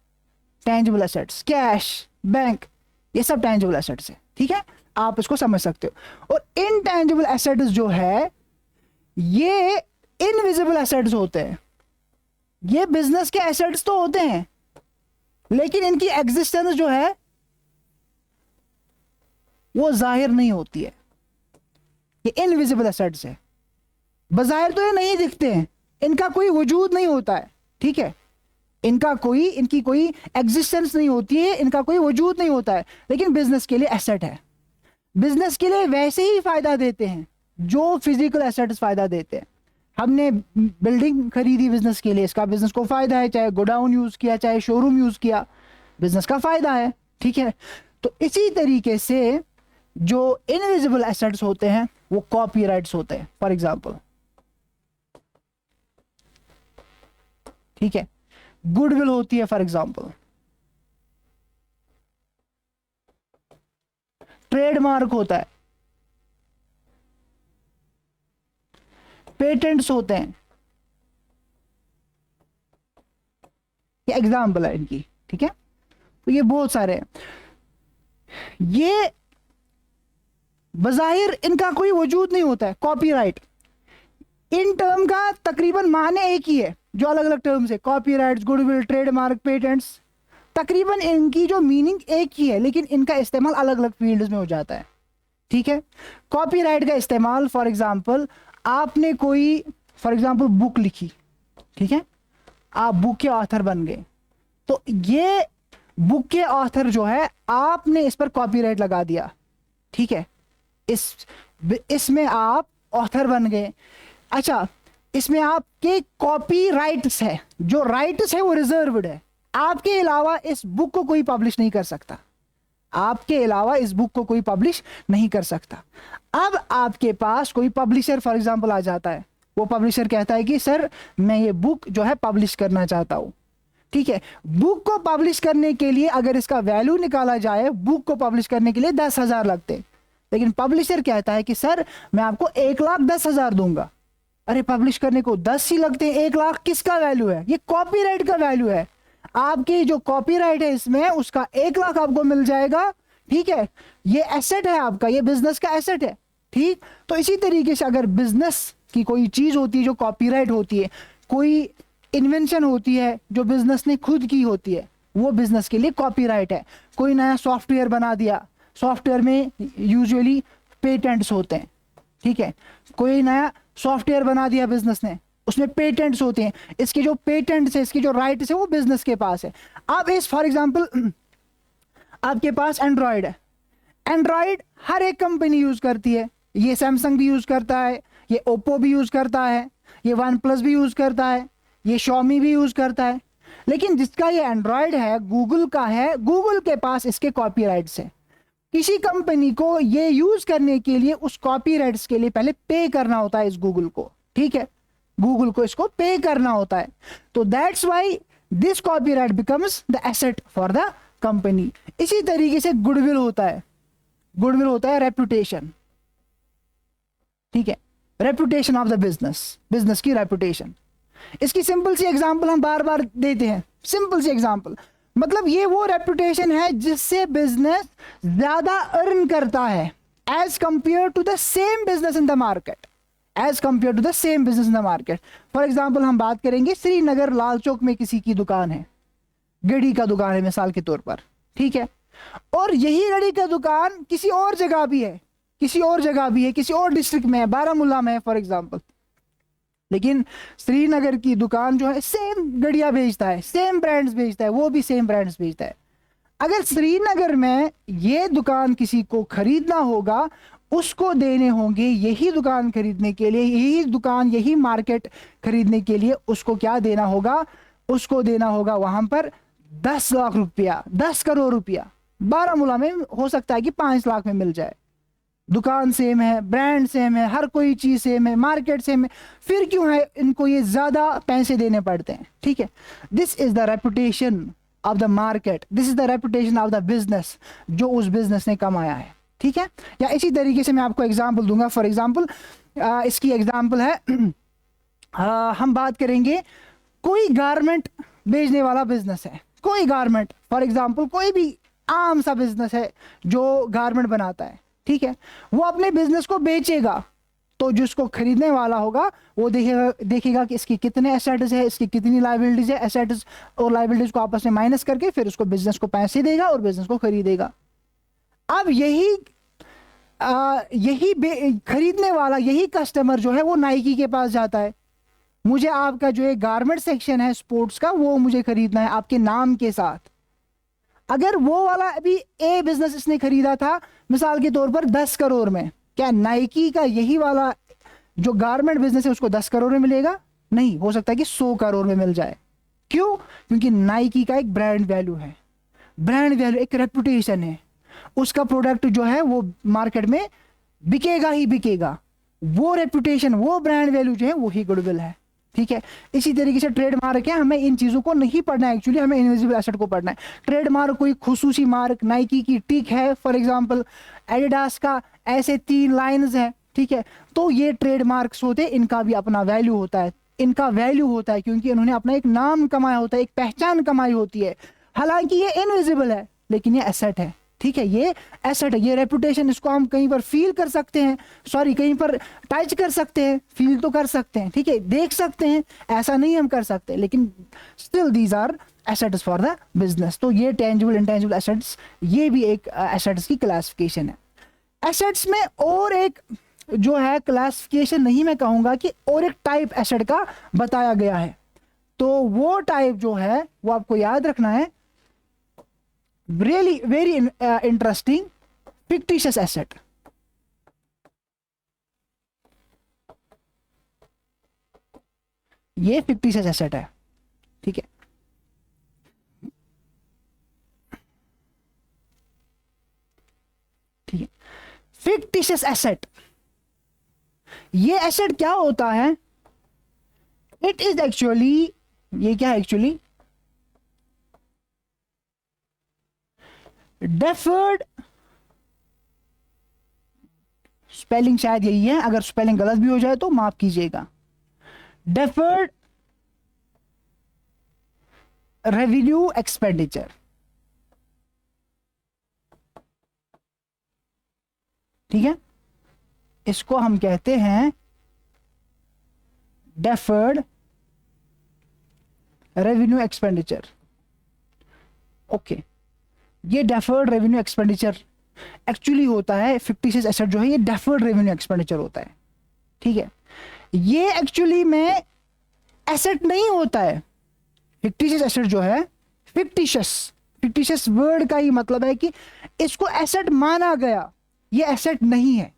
tangible assets. Cash, bank, ये सब टेंजिबल एसेट्स है। ठीक है, आप इसको समझ सकते हो। और इनटेंजिबल एसेट्स जो है ये इनविजिबल एसेट्स होते हैं। ये बिजनेस के एसेट्स तो होते हैं लेकिन इनकी एग्जिस्टेंस जो है वो जाहिर नहीं होती है। ये इनविजिबल एसेट्स है, बाहर तो ये नहीं दिखते हैं, इनका कोई वजूद नहीं होता है। ठीक है, इनकी कोई एग्जिस्टेंस नहीं होती है, इनका कोई वजूद नहीं होता है, लेकिन बिजनेस के लिए एसेट है। बिजनेस के लिए वैसे ही फायदा देते हैं जो फिजिकल एसेट्स फायदा देते हैं। हमने बिल्डिंग खरीदी बिजनेस के लिए, इसका बिजनेस को फायदा है, चाहे गोडाउन यूज किया चाहे शोरूम यूज किया, बिजनेस का फायदा है। ठीक है, तो इसी तरीके से जो इनविजिबल एसेट्स होते हैं वो कॉपीराइट्स होते हैं, फॉर एग्जांपल। ठीक है, गुडविल होती है फॉर एग्जांपल, ट्रेडमार्क होता है, पेटेंट्स होते हैं, ये एग्जांपल है इनकी। ठीक है, तो ये बहुत सारे हैं। ये बज़ाहिर इनका कोई वजूद नहीं होता है। कॉपीराइट, इन टर्म का तकरीबन माने एक ही है, जो अलग अलग टर्म्स है, कॉपीराइट्स, गुडविल, ट्रेडमार्क, पेटेंट्स, तकरीबन इनकी जो मीनिंग एक ही है लेकिन इनका इस्तेमाल अलग अलग फील्ड्स में हो जाता है। ठीक है, कॉपीराइट का इस्तेमाल फॉर एग्जांपल, आपने कोई फॉर एग्जांपल बुक लिखी, ठीक है, आप बुक के ऑथर बन गए, तो ये बुक के ऑथर जो है आपने इस पर कॉपीराइट लगा दिया। ठीक है, इसमें आप ऑथर बन गए। अच्छा, इसमें आपके कॉपीराइट्स है, जो राइट्स है वो रिजर्व्ड है, आपके अलावा इस बुक को कोई पब्लिश नहीं कर सकता, आपके अलावा इस बुक को कोई पब्लिश नहीं कर सकता। अब आपके पास कोई पब्लिशर फॉर एग्जांपल आ जाता है, वो पब्लिशर कहता है कि सर मैं ये बुक जो है पब्लिश करना चाहता हूं। ठीक है, बुक को पब्लिश करने के लिए अगर इसका वैल्यू निकाला जाए, बुक को पब्लिश करने के लिए 10,000 लगते, लेकिन पब्लिशर कहता है कि सर मैं आपको 1,10,000 दूंगा। अरे पब्लिश करने को 10 ही लगते हैं, 1 लाख किसका वैल्यू है? ये कॉपीराइट का वैल्यू है। आपकी जो कॉपीराइट है इसमें उसका 1 लाख आपको मिल जाएगा। ठीक है, ये एसेट है आपका, ये बिजनेस का एसेट है। ठीक, तो इसी तरीके से अगर बिजनेस की कोई चीज होती है जो कॉपीराइट होती है, कोई इन्वेंशन होती है जो बिजनेस ने खुद की होती है, वो बिजनेस के लिए कॉपीराइट है। कोई नया सॉफ्टवेयर बना दिया, सॉफ्टवेयर में यूजुअली पेटेंट्स होते हैं। ठीक है, कोई नया सॉफ्टवेयर बना दिया बिजनेस ने, उसमें पेटेंट्स होते हैं, इसके जो पेटेंट्स है, इसके जो राइट्स है वो बिजनेस के पास है। अब इस फॉर एग्जांपल आपके पास एंड्रॉयड है, एंड्रॉयड हर एक कंपनी यूज करती है, ये सैमसंग भी यूज करता है, ये ओप्पो भी यूज करता है, ये वन प्लस भी यूज करता है, ये शॉमी भी यूज करता है। लेकिन जिसका ये एंड्रॉयड है गूगल का है, गूगल के पास इसके कॉपीराइट्स है। किसी कंपनी को ये यूज करने के लिए उस कॉपीराइट्स के लिए पहले पे करना होता है इस गूगल को। ठीक है, गूगल को इसको पे करना होता है, तो that's why this copyright becomes the asset for the company. इसी तरीके से गुडविल होता है, गुडविल होता है रेपुटेशन। ठीक है, reputation of the business, business की रेपुटेशन। इसकी सिंपल सी एग्जांपल हम बार बार देते हैं, सिंपल सी एग्जांपल, मतलब ये वो रेपुटेशन है जिससे बिजनेस ज्यादा अर्न करता है as compare to the same business in the market, as compare to the same business in the market. For example हम बात करेंगे श्रीनगर लाल चौक में किसी की दुकान है, घड़ी का दुकान है मिसाल के तौर पर। ठीक है, और यही घड़ी का दुकान किसी और जगह भी है, किसी और जगह भी है, किसी और डिस्ट्रिक्ट में है, बारामूला में है फॉर एग्जांपल, लेकिन श्रीनगर की दुकान जो है सेम घड़ियां बेचता है, सेम ब्रांड्स बेचता है, वो भी सेम ब्रांड्स बेचता है। अगर श्रीनगर में ये दुकान किसी को खरीदना होगा, उसको देने होंगे यही दुकान खरीदने के लिए, यही दुकान यही मार्केट खरीदने के लिए उसको क्या देना होगा, उसको देना होगा वहां पर 10 लाख रुपया, 10 करोड़ रुपया। बारामूला में हो सकता है कि 5 लाख में मिल जाए। दुकान सेम है, ब्रांड सेम है, हर कोई चीज सेम है, मार्केट सेम है, फिर क्यों है इनको ये ज्यादा पैसे देने पड़ते हैं? ठीक है, this is the reputation of the market, this is the reputation of the business जो उस बिजनेस ने कमाया है। ठीक है, या इसी तरीके से मैं आपको एग्जांपल दूंगा। फॉर एग्जांपल इसकी एग्जांपल है हम बात करेंगे, कोई गारमेंट बेचने वाला बिजनेस है, कोई गारमेंट, फॉर एग्जांपल कोई भी आम सा बिजनेस है जो गारमेंट बनाता है। ठीक है, वो अपने बिजनेस को बेचेगा, तो जिसको खरीदने वाला होगा वो देखेगा कि इसकी कितने एसेट्स है, इसकी कितनी लायबिलिटीज है, एसेट्स और लायबिलिटीज को आपस में माइनस करके फिर उसको बिजनेस को पैसे देगा और बिजनेस को खरीदेगा। अब यही खरीदने वाला, यही कस्टमर जो है वो नाइकी के पास जाता है, मुझे आपका जो है गारमेंट सेक्शन है स्पोर्ट्स का वो मुझे खरीदना है आपके नाम के साथ। अगर वो वाला अभी ए बिजनेस इसने खरीदा था मिसाल के तौर पर 10 करोड़ में, क्या नाइकी का यही वाला जो गारमेंट बिजनेस है उसको 10 करोड़ में मिलेगा? नहीं, हो सकता है कि 100 करोड़ में मिल जाए। क्यों? क्योंकि नाइकी का एक ब्रांड वैल्यू है, ब्रांड वैल्यू एक रेपुटेशन है, उसका प्रोडक्ट जो है वो मार्केट में बिकेगा ही बिकेगा, वो रेपुटेशन, वो ब्रांड वैल्यू जो है वही गुडविल है। ठीक है, इसी तरीके से ट्रेडमार्क है, हमें इन चीजों को नहीं पढ़ना है, एक्चुअली हमें इनविजिबल एसेट को पढ़ना है। ट्रेडमार्क कोई खुसूसी मार्क, नाइकी की टिक है फॉर एग्जांपल, एडिडास का ऐसे 3 लाइंस है। ठीक है, तो ये ट्रेडमार्क्स होते हैं, इनका भी अपना वैल्यू होता है, इनका वैल्यू होता है क्योंकि इन्होंने अपना एक नाम कमाया होता है, एक पहचान कमाई होती है। हालांकि ये इनविजिबल है लेकिन ये एसेट है। ठीक है, ये एसेट है, ये रेपुटेशन, इसको हम कहीं पर फील कर सकते हैं, सॉरी कहीं पर टच कर सकते हैं, फील तो कर सकते हैं, ठीक है, देख सकते हैं, ऐसा नहीं हम कर सकते, लेकिन still these are assets for the business. तो ये टेंजिबल इंटेंजिबल एसेट्स, ये भी एक एसेट्स की क्लासिफिकेशन है। एसेट्स में और एक जो है क्लासिफिकेशन नहीं मैं कहूंगा कि और एक टाइप एसेट का बताया गया है, तो वो टाइप जो है वो आपको याद रखना है, really very interesting, fictitious asset। ये fictitious asset है। ठीक है, ठीक है, fictitious asset, ये एसेट क्या होता है? इट इज एक्चुअली, ये क्या है एक्चुअली? डेफर्ड, स्पेलिंग शायद यही है, अगर स्पेलिंग गलत भी हो जाए तो माफ कीजिएगा। डेफर्ड रेवेन्यू एक्सपेंडिचर, ठीक है, इसको हम कहते हैं डेफर्ड रेवेन्यू एक्सपेंडिचर। ओके, ये डेफर्ड रेवेन्यू एक्सपेंडिचर एक्चुअली होता है, फिक्टिशियस एसेट जो है ये डेफर्ड रेवेन्यू एक्सपेंडिचर होता है। ठीक है, ये एक्चुअली में एसेट नहीं होता है। फिक्टिशियस एसेट जो है, फिक्टिशियस वर्ड का ही मतलब है कि इसको एसेट माना गया, ये एसेट नहीं है,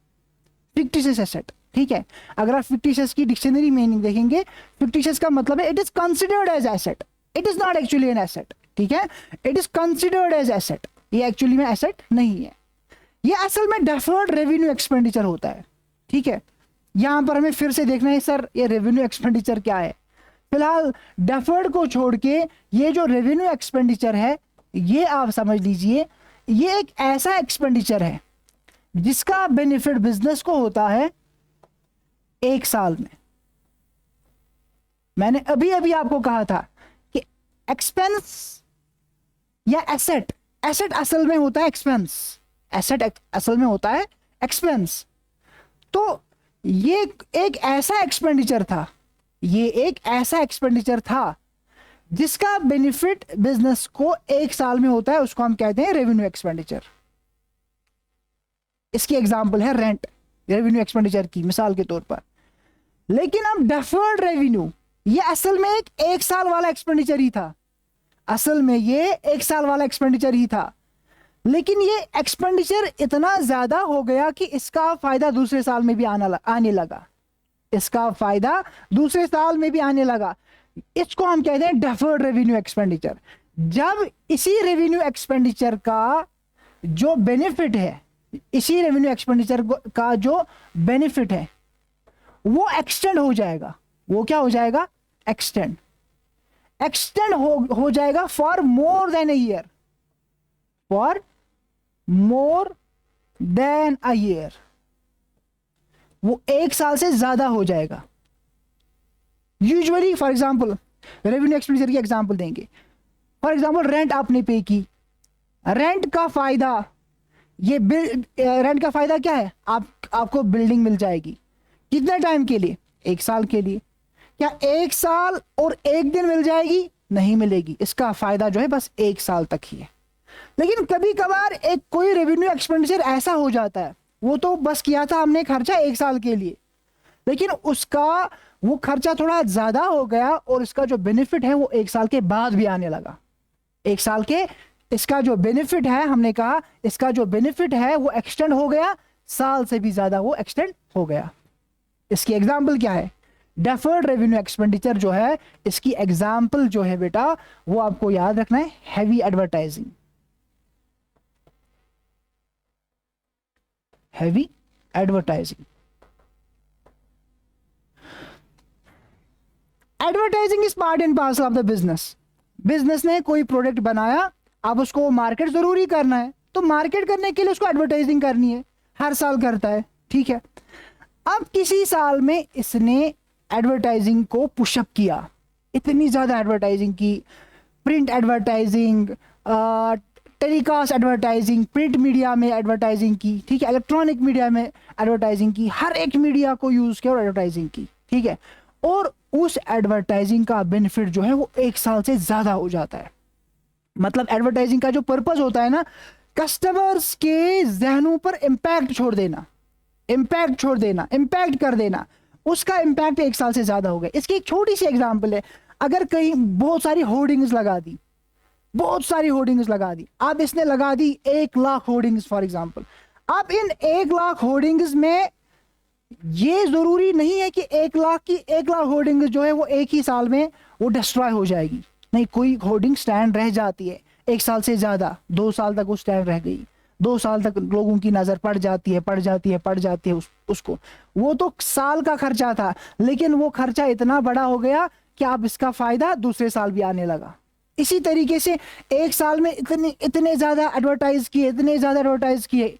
फिक्टिशियस एसेट। ठीक है, अगर आप फिक्टिशियस की डिक्शनरी मीनिंग देखेंगे, फिक्टिशियस का मतलब है it is considered as asset, it is not actually an asset. ठीक है, it is considered as asset, ये एक्चुअली में एसेट नहीं है, ये असल में डेफर्ड रेवेन्यू एक्सपेंडिचर होता है। ठीक है, यहां पर हमें फिर से देखना है सर ये रेवेन्यू एक्सपेंडिचर क्या है। फिलहाल डेफर्ड को छोड़ के ये जो रेवेन्यू एक्सपेंडिचर है, ये आप समझ लीजिए ये एक ऐसा एक्सपेंडिचर है जिसका बेनिफिट बिजनेस को होता है 1 साल में। मैंने अभी अभी आपको कहा था कि एक्सपेंस या एसेट, एसेट असल में होता है एक्सपेंस, एसेट असल में होता है एक्सपेंस। तो ये एक ऐसा एक्सपेंडिचर था, ये एक ऐसा एक्सपेंडिचर था जिसका बेनिफिट बिजनेस को 1 साल में होता है, उसको हम कहते हैं रेवेन्यू एक्सपेंडिचर। इसकी एग्जांपल है रेंट, रेवेन्यू एक्सपेंडिचर की मिसाल के तौर पर। लेकिन अब डेफर्ड रेवेन्यू, ये असल में एक साल वाला एक्सपेंडिचर ही था, असल में ये एक साल वाला एक्सपेंडिचर ही था, लेकिन ये एक्सपेंडिचर इतना ज्यादा हो गया कि इसका फायदा दूसरे साल में भी आने लगा, इसका फायदा दूसरे साल में भी आने लगा। इसको हम कहते हैं डेफर्ड रेवेन्यू एक्सपेंडिचर। जब इसी रेवेन्यू एक्सपेंडिचर का जो बेनिफिट है, इसी रेवेन्यू एक्सपेंडिचर का जो बेनिफिट है वो एक्सटेंड हो जाएगा, वो क्या हो जाएगा, एक्सटेंड हो जाएगा for more than a year, for more than a year, वो एक साल से ज्यादा हो जाएगा। Usually for example revenue expenditure की एग्जांपल देंगे, फॉर एग्जांपल रेंट आपने पे की, रेंट का फायदा, ये रेंट का फायदा क्या है, आपको बिल्डिंग मिल जाएगी, कितने टाइम के लिए, एक साल के लिए। क्या एक साल और एक दिन मिल जाएगी, नहीं मिलेगी, इसका फायदा जो है बस एक साल तक ही है। लेकिन कभी कभार एक कोई रेवेन्यू एक्सपेंडिचर ऐसा हो जाता है, वो तो बस किया था हमने खर्चा एक साल के लिए, लेकिन उसका वो खर्चा थोड़ा ज्यादा हो गया और इसका जो बेनिफिट है वो एक साल के बाद भी आने लगा। एक साल के इसका जो बेनिफिट है, हमने कहा इसका जो बेनिफिट है वो एक्सटेंड हो गया, साल से भी ज्यादा वो एक्सटेंड हो गया। इसकी एग्जाम्पल क्या है, डेफर्ड रेवेन्यू एक्सपेंडिचर जो है, इसकी एग्जाम्पल जो है बेटा वो आपको याद रखना है, heavy advertising, heavy advertising. Advertising is part and parcel of the business. Business ने कोई प्रोडक्ट बनाया, अब उसको मार्केट जरूरी करना है, तो मार्केट करने के लिए उसको एडवर्टाइजिंग करनी है, हर साल करता है, ठीक है। अब किसी साल में इसने एडवर्टाइजिंग को पुशअप किया, इतनी ज्यादा एडवर्टाइजिंग की, print advertising, telecast advertising, print media में एडवर्टाइजिंग की, ठीक है, इलेक्ट्रॉनिक मीडिया में एडवर्टाइजिंग की, हर एक मीडिया को यूज किया और एडवर्टाइजिंग की, ठीक है। और उस एडवर्टाइजिंग का बेनिफिट जो है वो एक साल से ज्यादा हो जाता है। मतलब एडवर्टाइजिंग का जो पर्पस होता है ना, कस्टमर्स के जहनों पर इंपैक्ट छोड़ देना, इंपैक्ट छोड़ देना, इंपैक्ट कर देना, उसका इंपैक्ट एक साल से ज्यादा हो गया। इसकी एक छोटी सी एग्जांपल है, अगर कहीं बहुत सारी होर्डिंग्स लगा दी, बहुत सारी होर्डिंग्स लगा दी, अब इसने लगा दी 1,00,000 होर्डिंग्स फॉर एग्जांपल। अब इन 1,00,000 होर्डिंग्स में ये जरूरी नहीं है कि 1,00,000 होर्डिंग्स जो है वो एक ही साल में वो डिस्ट्रॉय हो जाएगी, नहीं, कोई होर्डिंग स्टैंड रह जाती है एक साल से ज्यादा, 2 साल तक वो स्टैंड रह गई, 2 साल तक लोगों की नजर पड़ जाती है उसको, वो तो साल का खर्चा था, लेकिन वो खर्चा इतना बड़ा हो गया कि अब इसका फायदा दूसरे साल भी आने लगा। इसी तरीके से एक साल में इतने ज्यादा एडवर्टाइज किए, इतने ज्यादा एडवर्टाइज किए।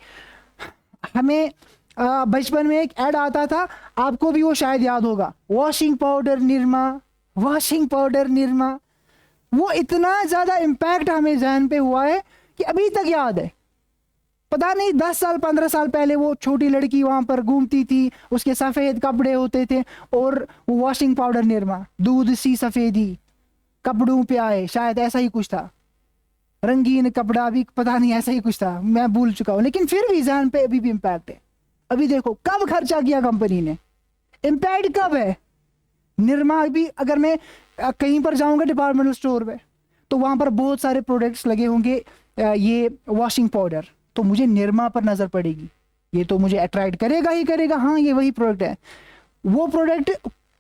हमें बचपन में एक ऐड आता था, आपको भी वो शायद याद होगा, washing powder Nirma, washing powder Nirma. वो इतना ज्यादा इंपैक्ट हमें जहन पे हुआ है कि अभी तक याद है। पता नहीं 10 साल 15 साल पहले वो छोटी लड़की वहां पर घूमती थी, उसके सफेद कपड़े होते थे और वो वॉशिंग पाउडर निरमा, दूध सी सफेदी कपड़ों पे आए, शायद ऐसा ही कुछ था, रंगीन कपड़ा भी, पता नहीं ऐसा ही कुछ था, मैं भूल चुका हूं, लेकिन फिर भी जहन पे अभी भी इंपैक्ट है। अभी देखो कब खर्चा किया कंपनी ने, इंपैक्ट कब है। निरमा भी, अगर मैं कहीं पर जाऊंगा डिपार्टमेंटल स्टोर पे, तो वहां पर बहुत सारे प्रोडक्ट्स लगे होंगे, ये वॉशिंग पाउडर, तो मुझे निरमा पर नजर पड़ेगी, ये तो मुझे अट्रैक्ट करेगा ही करेगा, हाँ ये वही प्रोडक्ट है। वो प्रोडक्ट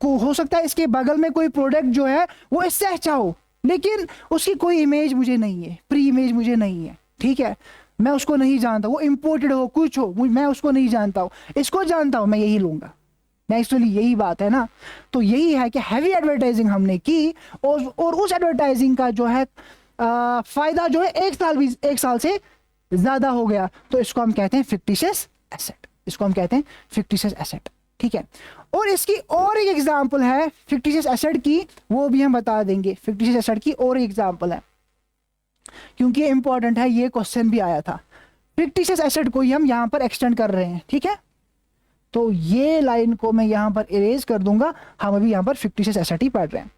को हो सकता है इसके बगल में कोई प्रोडक्ट जो है वो इससे अच्छा हो, लेकिन उसकी कोई इमेज मुझे नहीं है, प्री इमेज मुझे नहीं है, ठीक है, मैं उसको नहीं जानता, वो इंपोर्टेड हो कुछ हो, मैं उसको नहीं जानता हूँ, इसको जानता हूँ, मैं यही लूंगा। नेचुरली यही बात है ना। तो यही है कि हैवी एडवर्टाइजिंग हमने की और उस एडवर्टाइजिंग का जो है फायदा जो है एक साल से ज्यादा हो गया, तो इसको हम कहते हैं फिक्टिशियस एसेट, इसको हम कहते हैं फिक्टिशियस एसेट, ठीक है। और इसकी और एक एग्जांपल है फिक्टिशियस एसेट की, वो भी हम बता देंगे। फिक्टिशियस एसेट की और एक एग्जांपल है, क्योंकि इंपॉर्टेंट है, ये क्वेश्चन भी आया था। फिक्टिशियस एसेट को ही हम यहां पर एक्सटेंड कर रहे हैं, ठीक है। तो ये लाइन को मैं यहां पर इरेज कर दूंगा, हम अभी यहां पर फिक्टिशियस एसेट ही पढ़ रहे हैं।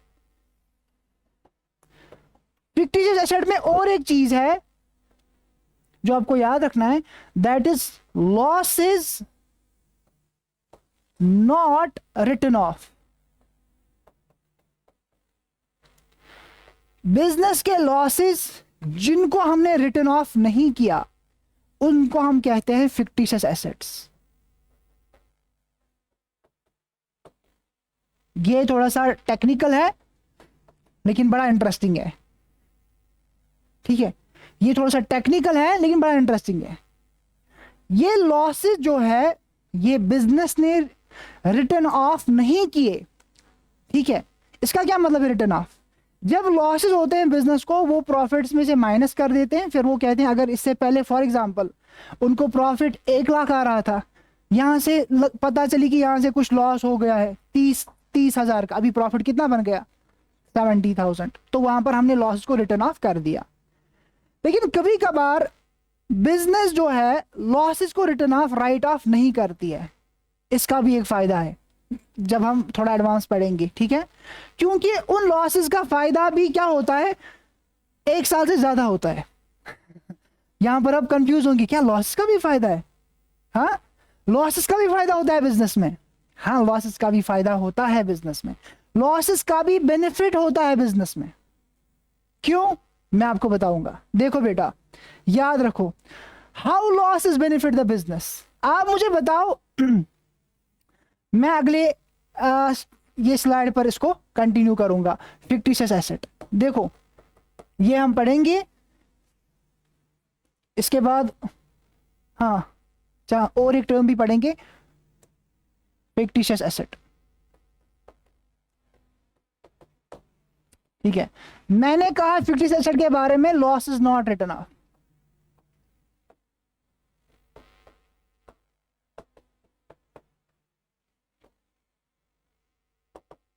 फिक्टिशियस एसेट में और एक चीज है जो आपको याद रखना है, that is losses not written off. Business के लॉसेस जिनको हमने रिटन ऑफ नहीं किया उनको हम कहते हैं फिक्टिशियस एसेट्स। ये थोड़ा सा टेक्निकल है लेकिन बड़ा इंटरेस्टिंग है, ठीक है। ये थोड़ा सा टेक्निकल है लेकिन बड़ा इंटरेस्टिंग है। ये लॉसेस जो है ये बिजनेस ने रिटर्न ऑफ नहीं किए, ठीक है। इसका क्या मतलब है रिटर्न ऑफ? जब लॉसेस होते हैं बिजनेस को वो प्रॉफिट्स में से माइनस कर देते हैं, फिर वो कहते हैं अगर इससे पहले फॉर एग्जांपल उनको प्रॉफिट 1 लाख आ रहा था, यहां से पता चली कि यहां से कुछ लॉस हो गया है 30,000 का, अभी प्रॉफिट कितना बन गया 70,000, तो वहां पर हमने लॉस को रिटर्न ऑफ कर दिया। लेकिन कभी कभार बिजनेस जो है लॉसेस को रिटर्न ऑफ राइट ऑफ नहीं करती है। इसका भी एक फायदा है जब हम थोड़ा एडवांस पढ़ेंगे, ठीक है। क्योंकि उन लॉसेस का फायदा भी क्या होता है 1 साल से ज्यादा होता है। यहां पर अब कंफ्यूज होंगे क्या लॉसेस का भी फायदा है? हाँ, लॉसेस का भी फायदा होता है बिजनेस में। हाँ, लॉसेस का भी फायदा होता है बिजनेस में, लॉसेस का भी बेनिफिट होता है बिजनेस में। क्यों, मैं आपको बताऊंगा। देखो बेटा, याद रखो, how losses benefit the business. आप मुझे बताओ, मैं अगले ये स्लाइड पर इसको कंटिन्यू करूंगा। फिक्टिशियस एसेट देखो, ये हम पढ़ेंगे इसके बाद। हाँ, और एक टर्म भी पढ़ेंगे, फिक्टिशियस एसेट, ठीक है। मैंने कहा फिक्टिशियस एसेट के बारे में, loss is not written off.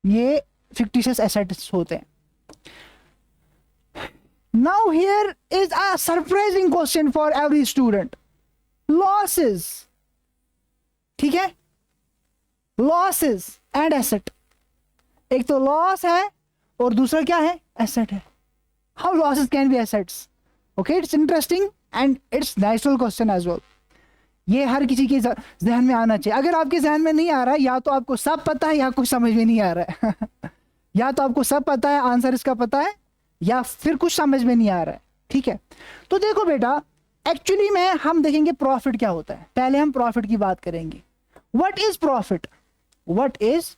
ये फिक्टिशियस एसेट्स होते हैं। Now here is a surprising question for every student, losses, ठीक है। लॉसेस एंड एसेट, एक तो लॉस है और दूसरा क्या है, एसेट है। How losses can be assets? Okay, it's interesting and it's natural question as well. ये हर किसी के जहन में आना चाहिए। अगर आपके जहन में नहीं आ रहा है, या तो आपको सब पता है या कुछ समझ में नहीं आ रहा है। या तो आपको सब पता है, आंसर इसका पता है, या फिर कुछ समझ में नहीं आ रहा है, ठीक है। तो देखो बेटा, एक्चुअली में हम देखेंगे प्रॉफिट क्या होता है। पहले हम प्रॉफिट की बात करेंगे। What is profit? What is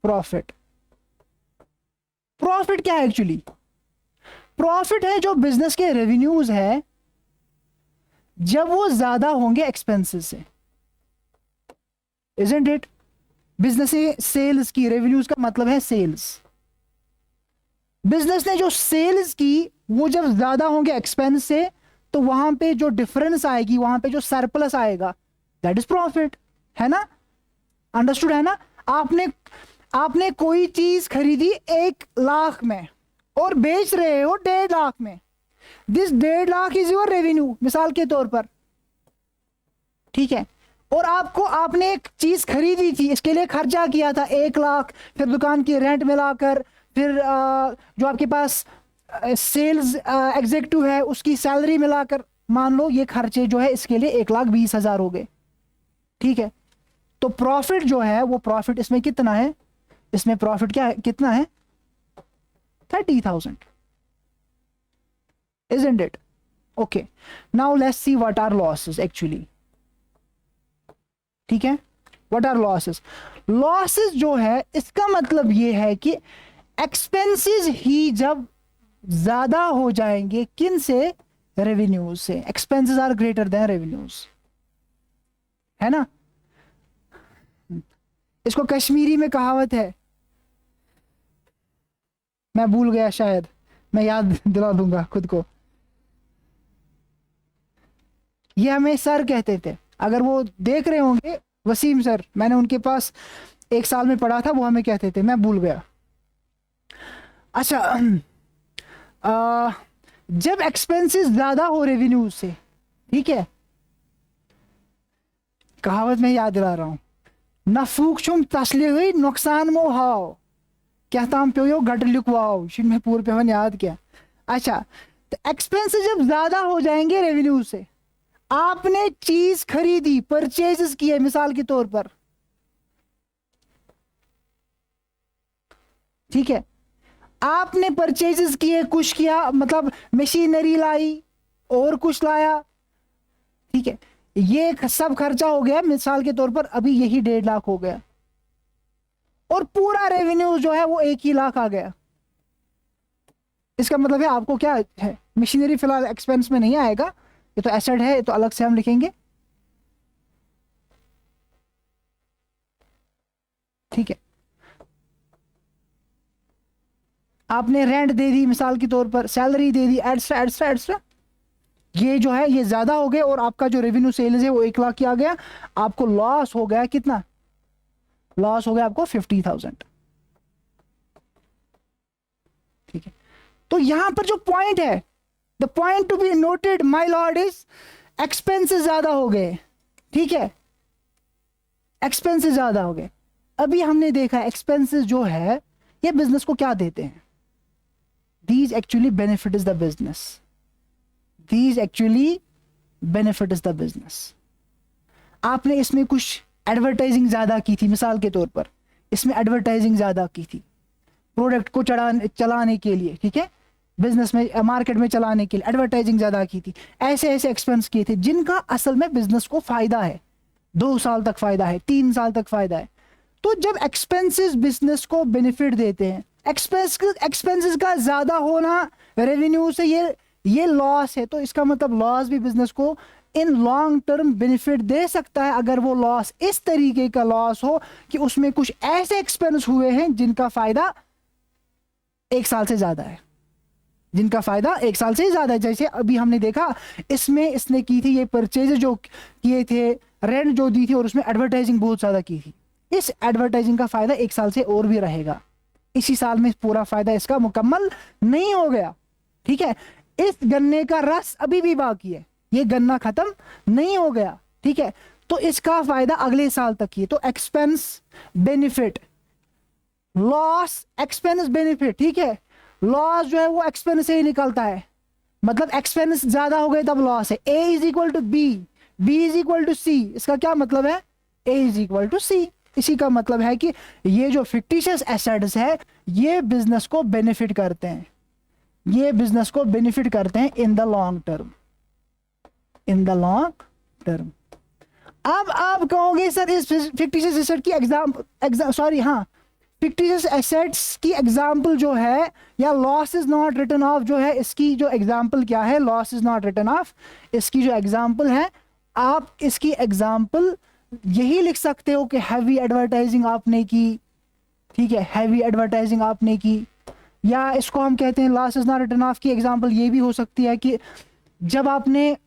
profit? Profit क्या है एक्चुअली? प्रॉफिट है जो बिजनेस के रेवेन्यूज है जब वो ज्यादा होंगे एक्सपेंसेस से, इजंट इट? बिजनेस ने सेल्स की, रेवेन्यूज का मतलब है सेल्स। बिजनेस ने जो सेल्स की वो जब ज्यादा होंगे एक्सपेंस से, तो वहां पे जो डिफरेंस आएगी, वहां पे जो सरप्लस आएगा, दैट इज प्रॉफिट, है ना? अंडरस्टूड है ना? आपने कोई चीज खरीदी 1 लाख में और बेच रहे हो 1.5 लाख में, this 1.5 lakh is your revenue, मिसाल के तौर पर, ठीक है। और आपने एक चीज खरीदी थी, इसके लिए खर्चा किया था 1 लाख, फिर दुकान की रेंट मिलाकर, फिर जो आपके पास सेल्स एग्जीक्यूटिव है उसकी सैलरी मिलाकर, मान लो ये खर्चे जो है इसके लिए 1,20,000 हो गए, ठीक है। तो प्रॉफिट जो है वो प्रॉफिट इसमें कितना है? इसमें प्रॉफिट क्या है, कितना है? 30,000, isn't it? Okay, now let's see what are losses actually, ठीक है। what are losses? losses जो है इसका मतलब ये है कि एक्सपेंसेस ही जब ज्यादा हो जाएंगे, किन से? रेवेन्यूज से। Expenses are greater than revenues, है ना? इसको कश्मीरी में कहावत है, मैं भूल गया, शायद मैं याद दिला दूंगा खुद को। ये हमें सर कहते थे, अगर वो देख रहे होंगे, वसीम सर, मैंने उनके पास 1 साल में पढ़ा था, वो हमें कहते थे, मैं भूल गया। अच्छा, जब एक्सपेंसेस ज्यादा हो रेवेन्यूज से, ठीक है, कहावत में याद दिला रहा हूं, नफूक छुम तसली हुई नुकसान मो हाव, क्या ताम पे गट लिखवाओ, में पूर्व पे याद किया। अच्छा, तो एक्सपेंसेस जब ज्यादा हो जाएंगे रेवेन्यू से, आपने चीज खरीदी, परचेजेस किए मिसाल के तौर पर, ठीक है, आपने परचेजेस किए, कुछ किया, मतलब मशीनरी लाई और कुछ लाया, ठीक है, ये सब खर्चा हो गया मिसाल के तौर पर, अभी यही 1.5 लाख हो गया और पूरा रेवेन्यू जो है वो 1 ही लाख आ गया। इसका मतलब है आपको क्या है, मशीनरी फिलहाल एक्सपेंस में नहीं आएगा, ये तो एसेट है, ये तो अलग से हम लिखेंगे, ठीक है। आपने रेंट दे दी मिसाल के तौर पर, सैलरी दे दी, एक्स्ट्रा एक्स्ट्रा एक्स्ट्रा, ये जो है ये ज्यादा हो गए और आपका जो रेवेन्यू सेल्स है वो 1 लाख की आ गया, आपको लॉस हो गया कितना, लॉस हो गया आपको 50,000, ठीक है। तो यहां पर जो पॉइंट है, the point to be noted my Lord is expenses ज्यादा हो गए, ठीक है, एक्सपेंसेस ज्यादा हो गए। अभी हमने देखा एक्सपेंसेस जो है ये बिजनेस को क्या देते हैं, these actually benefits the business, these actually benefits the business। आपने इसमें कुछ एडवर्टाइजिंग ज्यादा की थी मिसाल के तौर पर, इसमें एडवर्टाइजिंग ज्यादा की थी प्रोडक्ट को चलाने के लिए, ठीक है, बिजनेस में मार्केट में चलाने के लिए एडवर्टाइजिंग ज्यादा की थी, ऐसे ऐसे एक्सपेंस किए थे जिनका असल में बिजनेस को फायदा है, 2 साल तक फायदा है, 3 साल तक फायदा है। तो जब एक्सपेंसेस बिजनेस को बेनिफिट देते हैं, एक्सपेंसेस का ज्यादा होना रेवेन्यू से ये लॉस है, तो इसका मतलब लॉस भी बिजनेस को इन लॉन्ग टर्म बेनिफिट दे सकता है, अगर वो लॉस इस तरीके का लॉस हो कि उसमें कुछ ऐसे एक्सपेंस हुए हैं जिनका फायदा 1 साल से ज्यादा है, जिनका फायदा 1 साल से ज्यादा है। जैसे अभी हमने देखा इसमें इसने की थी ये परचेज जो किए थे, रेंट जो दी थी, और उसमें एडवर्टाइजिंग बहुत ज्यादा की थी, इस एडवर्टाइजिंग का फायदा 1 साल से और भी रहेगा, इसी साल में पूरा फायदा इसका मुकम्मल नहीं हो गया, ठीक है। इस गन्ने का रस अभी भी बाकी है, ये गन्ना खत्म नहीं हो गया, ठीक है, तो इसका फायदा अगले साल तक ही है। तो expense benefit, loss expense benefit, ठीक है, लॉस जो है वो एक्सपेंस से ही निकलता है, मतलब एक्सपेंस ज्यादा हो गए तब लॉस है। A is equal to B, B is equal to C, इसका क्या मतलब है, A is equal to C. इसी का मतलब है कि ये जो फिक्टिशियस एसेट्स है ये बिजनेस को बेनिफिट करते हैं, ये बिजनेस को बेनिफिट करते हैं in the long term, in the long term. अब आप कहोगे सर इस फिक्टिशियस एसेट की फिक्टिशियस एसेट्स की एग्जांपल जो है, या loss is not written off जो है, इसकी जो एग्जांपल क्या है, loss is not written off, इसकी जो एग्जांपल है, आप इसकी एग्जांपल यही लिख सकते हो कि हैवी एडवर्टाइजिंग आपने की, ठीक है, हैवी एडवर्टाइजिंग आपने की, या इसको हम कहते हैं loss is not written off की एग्जांपल ये भी हो सकती है कि जब आपने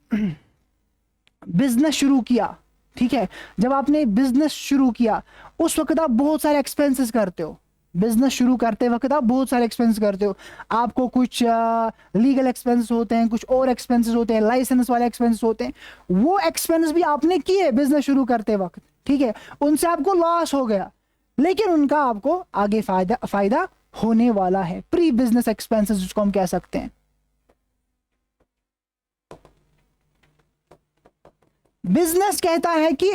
बिजनेस शुरू किया, ठीक है, जब आपने बिजनेस शुरू किया उस वक्त आप बहुत सारे एक्सपेंसेस करते हो, बिजनेस शुरू करते वक्त आप बहुत सारे एक्सपेंस करते हो, आपको कुछ लीगल एक्सपेंसेस होते हैं, कुछ और एक्सपेंसेस होते हैं, लाइसेंस वाले एक्सपेंसेस होते हैं, वो एक्सपेंस भी आपने किए बिजनेस शुरू करते वक्त, ठीक है, उनसे आपको लॉस हो गया, लेकिन उनका आपको आगे फायदा होने वाला है, प्री बिजनेस एक्सपेंसेस जिसको हम कह सकते हैं। बिजनेस कहता है कि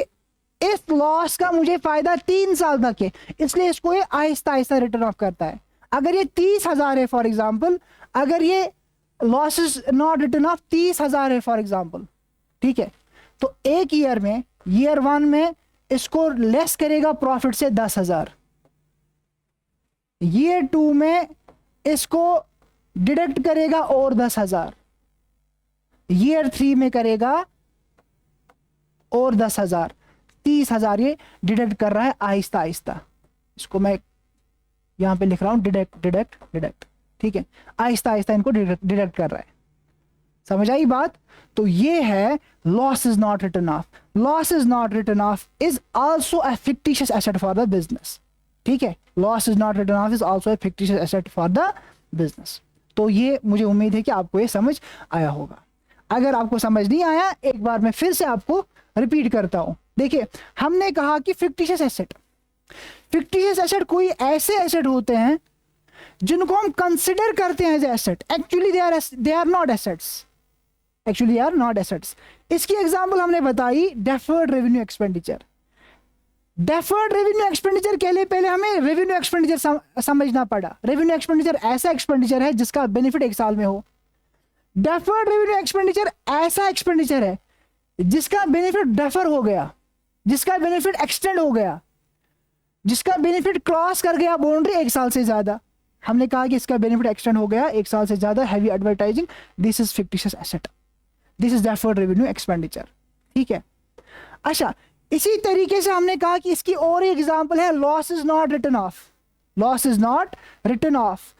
इस लॉस का मुझे फायदा 3 साल तक है, इसलिए इसको ये आहिस्ता आहिस्ता रिटर्न ऑफ करता है। अगर ये 30,000 है फॉर एग्जांपल, अगर ये loss is not return of 30,000 है फॉर एग्जांपल, ठीक है, तो एक ईयर में, ईयर 1 में इसको लेस करेगा प्रॉफिट से 10,000, ईयर 2 में इसको डिडक्ट करेगा और 10,000, ईयर 3 में करेगा और 10,000, 30,000 ये डिडक्ट कर रहा है आहिस्ता आहिस्ता, इसको मैं यहां पे लिख रहा हूं डिडक्ट डिडक्ट डिडक्ट, ठीक है, आहिस्ता आहिस्ता इनको डिडक्ट कर रहा है, समझ आई बात। तो ये है loss is not written off, loss is not written off is also a fictitious asset for the business, ठीक है, loss is not written off is also a fictitious asset for the business. तो ये मुझे उम्मीद है कि आपको ये समझ आया होगा। अगर आपको समझ नहीं आया, एक बार मैं फिर से आपको रिपीट करता हूं। देखिए, हमने कहा कि फिक्टिशियस एसेट कोई ऐसे एसेट होते हैं जिनको हम कंसिडर करते हैं as asset, actually they are not assets, actually are not assets. इसकी एग्जांपल हमने बताई deferred revenue expenditure. Deferred revenue expenditure के लिए पहले हमें रेवेन्यू एक्सपेंडिचर समझना पड़ा। रेवेन्यू एक्सपेंडिचर ऐसा एक्सपेंडिचर है जिसका बेनिफिट 1 साल में हो। डेफर्ड रेवेन्यू एक्सपेंडिचर ऐसा एक्सपेंडिचर है जिसका बेनिफिट डेफर हो गया, जिसका बेनिफिट एक्सटेंड हो गया, जिसका बेनिफिट क्रॉस कर गया बाउंड्री 1 साल से ज्यादा। हमने कहा कि इसका बेनिफिट एक्सटेंड हो गया 1 साल से ज्यादा, heavy advertising, this is fictitious asset, this is deferred revenue expenditure. ठीक है। अच्छा, इसी तरीके से हमने कहा कि इसकी और एक एग्जांपल है loss is not written off. Loss is not written off,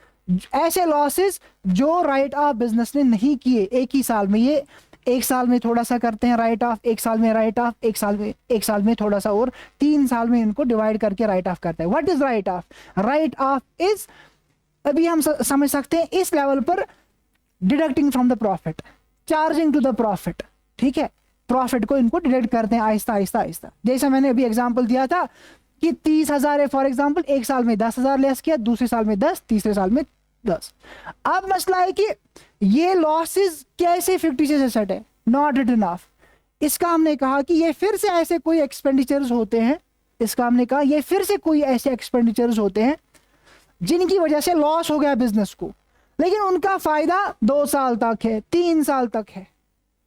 ऐसे लॉसेस जो राइट ऑफ बिजनेस ने नहीं किए 1 ही साल में। ये 1 साल में थोड़ा सा करते हैं राइट ऑफ, 1 साल में राइट ऑफ, 1 साल में थोड़ा सा, और 3 साल में इनको डिवाइड करके राइट ऑफ करते हैं। What is write off? Write off is, अभी हम समझ सकते हैं इस लेवल पर, deducting from the profit, charging to the profit. ठीक है, प्रॉफिट को इनको डिडक्ट करते हैं आहिस्ता आहिस्ता आहिस्ता। जैसा मैंने अभी एग्जांपल दिया था कि 30,000 है फॉर एग्जांपल, 1 साल में 10,000 लेस किया, दूसरे साल में 10, तीसरे साल में 10। अब मसला है कि ये लॉसेस कैसे फिक्टिशियस एसेट है, नॉट रिटन ऑफ। इसका हमने कहा कि ये फिर से ऐसे कोई एक्सपेंडिचर्स होते हैं, इसका हमने कहा ये फिर से कोई ऐसे एक्सपेंडिचर्स होते हैं जिनकी वजह से लॉस हो गया बिजनेस को, लेकिन उनका फायदा 2 साल तक है, 3 साल तक है।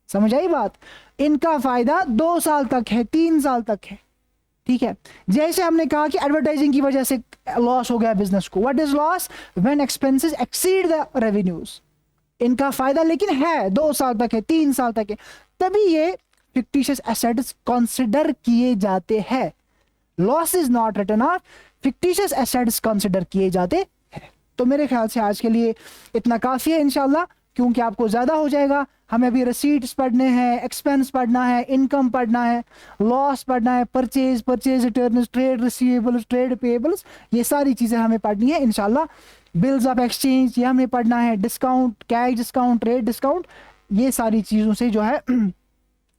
समझ आई बात? इनका फायदा 2 साल तक है, 3 साल तक है। ठीक है, जैसे हमने कहा कि एडवर्टाइजिंग की वजह से लॉस हो गया बिजनेस को। What is loss? When expenses exceed the revenues. इनका फायदा लेकिन है 2 साल तक है, 3 साल तक है, तभी ये फिक्टिशियस एसेट्स कंसिडर किए जाते हैं। Loss is not written off, fictitious assets consider किए जाते हैं। तो मेरे ख्याल से आज के लिए इतना काफी है इंशाल्लाह, क्योंकि आपको ज्यादा हो जाएगा। हमें अभी रिसीट्स पढ़ने हैं, एक्सपेंस पढ़ना है, इनकम पढ़ना है, लॉस पढ़ना है, purchase returns, trade receivables, trade payables, ये सारी चीजें हमें पढ़नी है इंशाल्लाह। बिल्स ऑफ एक्सचेंज ये हमें पढ़ना है, discount, cash discount, trade discount, ये सारी चीजों से जो है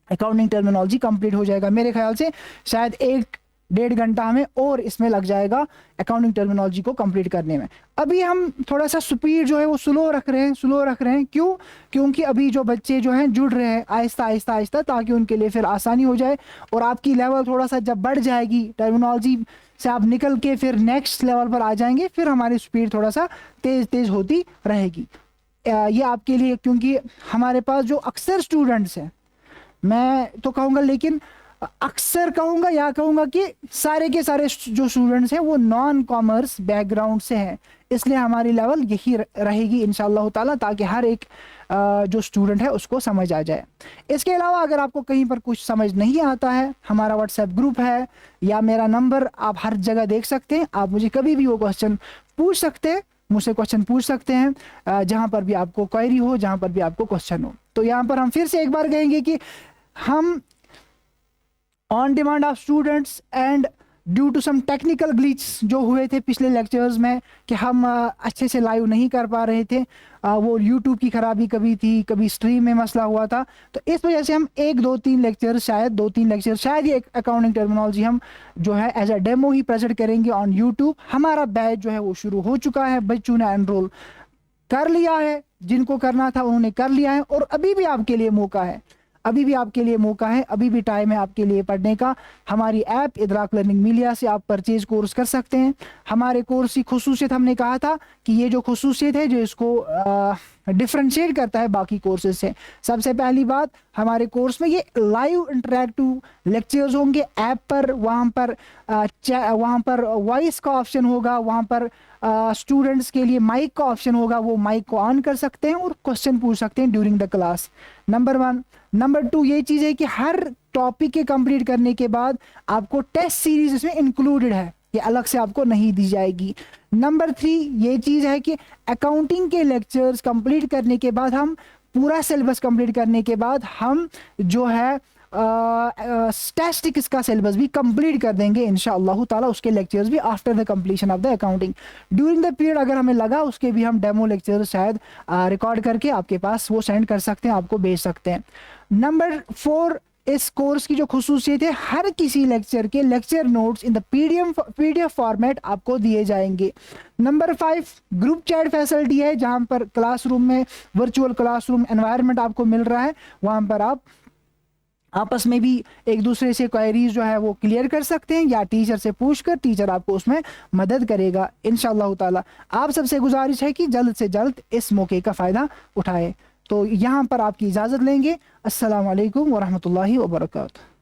अकाउंटिंग टर्मिनोलॉजी कंप्लीट हो जाएगा। मेरे ख्याल से शायद 1-1.5 घंटा हमें और इसमें लग जाएगा अकाउंटिंग टर्मिनोलॉजी को कंप्लीट करने में। अभी हम थोड़ा सा स्पीड जो है वो स्लो रख रहे हैं। क्यों? क्योंकि अभी जो बच्चे जो हैं जुड़ रहे हैं आहिस्ता आहिस्ता आहिस्ता, ताकि उनके लिए फिर आसानी हो जाए, और आपकी लेवल थोड़ा सा जब बढ़ जाएगी, टर्मिनोलॉजी से आप निकल के फिर नेक्स्ट लेवल पर आ जाएंगे, फिर हमारी स्पीड थोड़ा सा तेज होती रहेगी। ये आपके लिए, क्योंकि हमारे पास जो अक्सर स्टूडेंट्स हैं, मैं तो कहूँगा, लेकिन अक्सर कहूँगा या कहूँगा कि सारे के सारे जो स्टूडेंट्स हैं वो नॉन कॉमर्स बैकग्राउंड से हैं, इसलिए हमारी लेवल यही रहेगी इंशाअल्लाह ताला, ताकि हर एक जो स्टूडेंट है उसको समझ आ जाए। इसके अलावा अगर आपको कहीं पर कुछ समझ नहीं आता है, हमारा व्हाट्सएप ग्रुप है या मेरा नंबर आप हर जगह देख सकते हैं। आप मुझे कभी भी वो क्वेश्चन पूछ सकते हैं, मुझसे क्वेश्चन पूछ सकते हैं, जहाँ पर भी आपको क्वेरी हो, जहाँ पर भी आपको क्वेश्चन हो। तो यहाँ पर हम फिर से एक बार कहेंगे कि हम on demand of students and due to some technical glitch जो हुए थे पिछले लेक्चर्स में, कि हम अच्छे से लाइव नहीं कर पा रहे थे, वो यूट्यूब की खराबी कभी थी, कभी स्ट्रीम में मसला हुआ था, तो इस वजह से हम 1-2-3 लेक्चर शायद ये अकाउंटिंग टर्मिनोलॉजी हम जो है एज अ डेमो ही प्रेजेंट करेंगे ऑन यूट्यूब। हमारा बैच जो है वो शुरू हो चुका है, बच्चों ने एनरोल कर लिया है, जिनको करना था उन्होंने कर लिया है, और अभी भी आपके लिए मौका है, अभी भी टाइम है आपके लिए पढ़ने का। हमारी ऐप इदराक लर्निंग मीडिया से आप परचेज कोर्स कर सकते हैं। हमारे कोर्स की खुसूसियत हमने कहा था कि ये जो खुसूसियत है जो इसको डिफ्रेंशिएट करता है बाकी कोर्सेज से, सबसे पहली बात, हमारे कोर्स में ये लाइव इंटरैक्टिव लेक्चर्स होंगे ऐप पर। वहाँ पर वॉइस का ऑप्शन होगा, वहाँ पर स्टूडेंट्स के लिए माइक का ऑप्शन होगा, वो माइक को ऑन कर सकते हैं और क्वेश्चन पूछ सकते हैं during the class. Number 1। Number 2 ये चीज़ है कि हर टॉपिक के कंप्लीट करने के बाद आपको टेस्ट सीरीज इसमें इंक्लूडेड है, ये अलग से आपको नहीं दी जाएगी। नंबर 3 ये चीज़ है कि अकाउंटिंग के लेक्चर्स कंप्लीट करने के बाद, हम पूरा सिलेबस कंप्लीट करने के बाद, हम जो है स्टैटिस्टिक्स का सिलेबस भी कंप्लीट कर देंगे इंशाअल्लाह ताला, उसके लेक्चर्स भी after the completion of the accounting. During the period अगर हमें लगा उसके भी हम डेमो लेक्चर्स शायद रिकॉर्ड करके आपके पास वो सेंड कर सकते हैं, आपको भेज सकते हैं। नंबर 4 इस कोर्स की जो खुसूसियत है, हर किसी लेक्चर के lecture notes in the PDF format आपको दिए जाएंगे। नंबर 5, ग्रुप चैट फैसिलिटी है, जहां पर क्लासरूम में वर्चुअल क्लासरूम एनवायरनमेंट आपको मिल रहा है, वहां पर आप आपस में भी एक दूसरे से क्वेरीज जो है वो क्लियर कर सकते हैं, या टीचर से पूछकर टीचर आपको उसमें मदद करेगा इंशाअल्लाह ताला। आप सबसे गुजारिश है कि जल्द से जल्द इस मौके का फ़ायदा उठाएं। तो यहाँ पर आपकी इजाज़त लेंगे। अस्सलाम वालेकुम वरहमतुल्लाहि वबरकातुहू।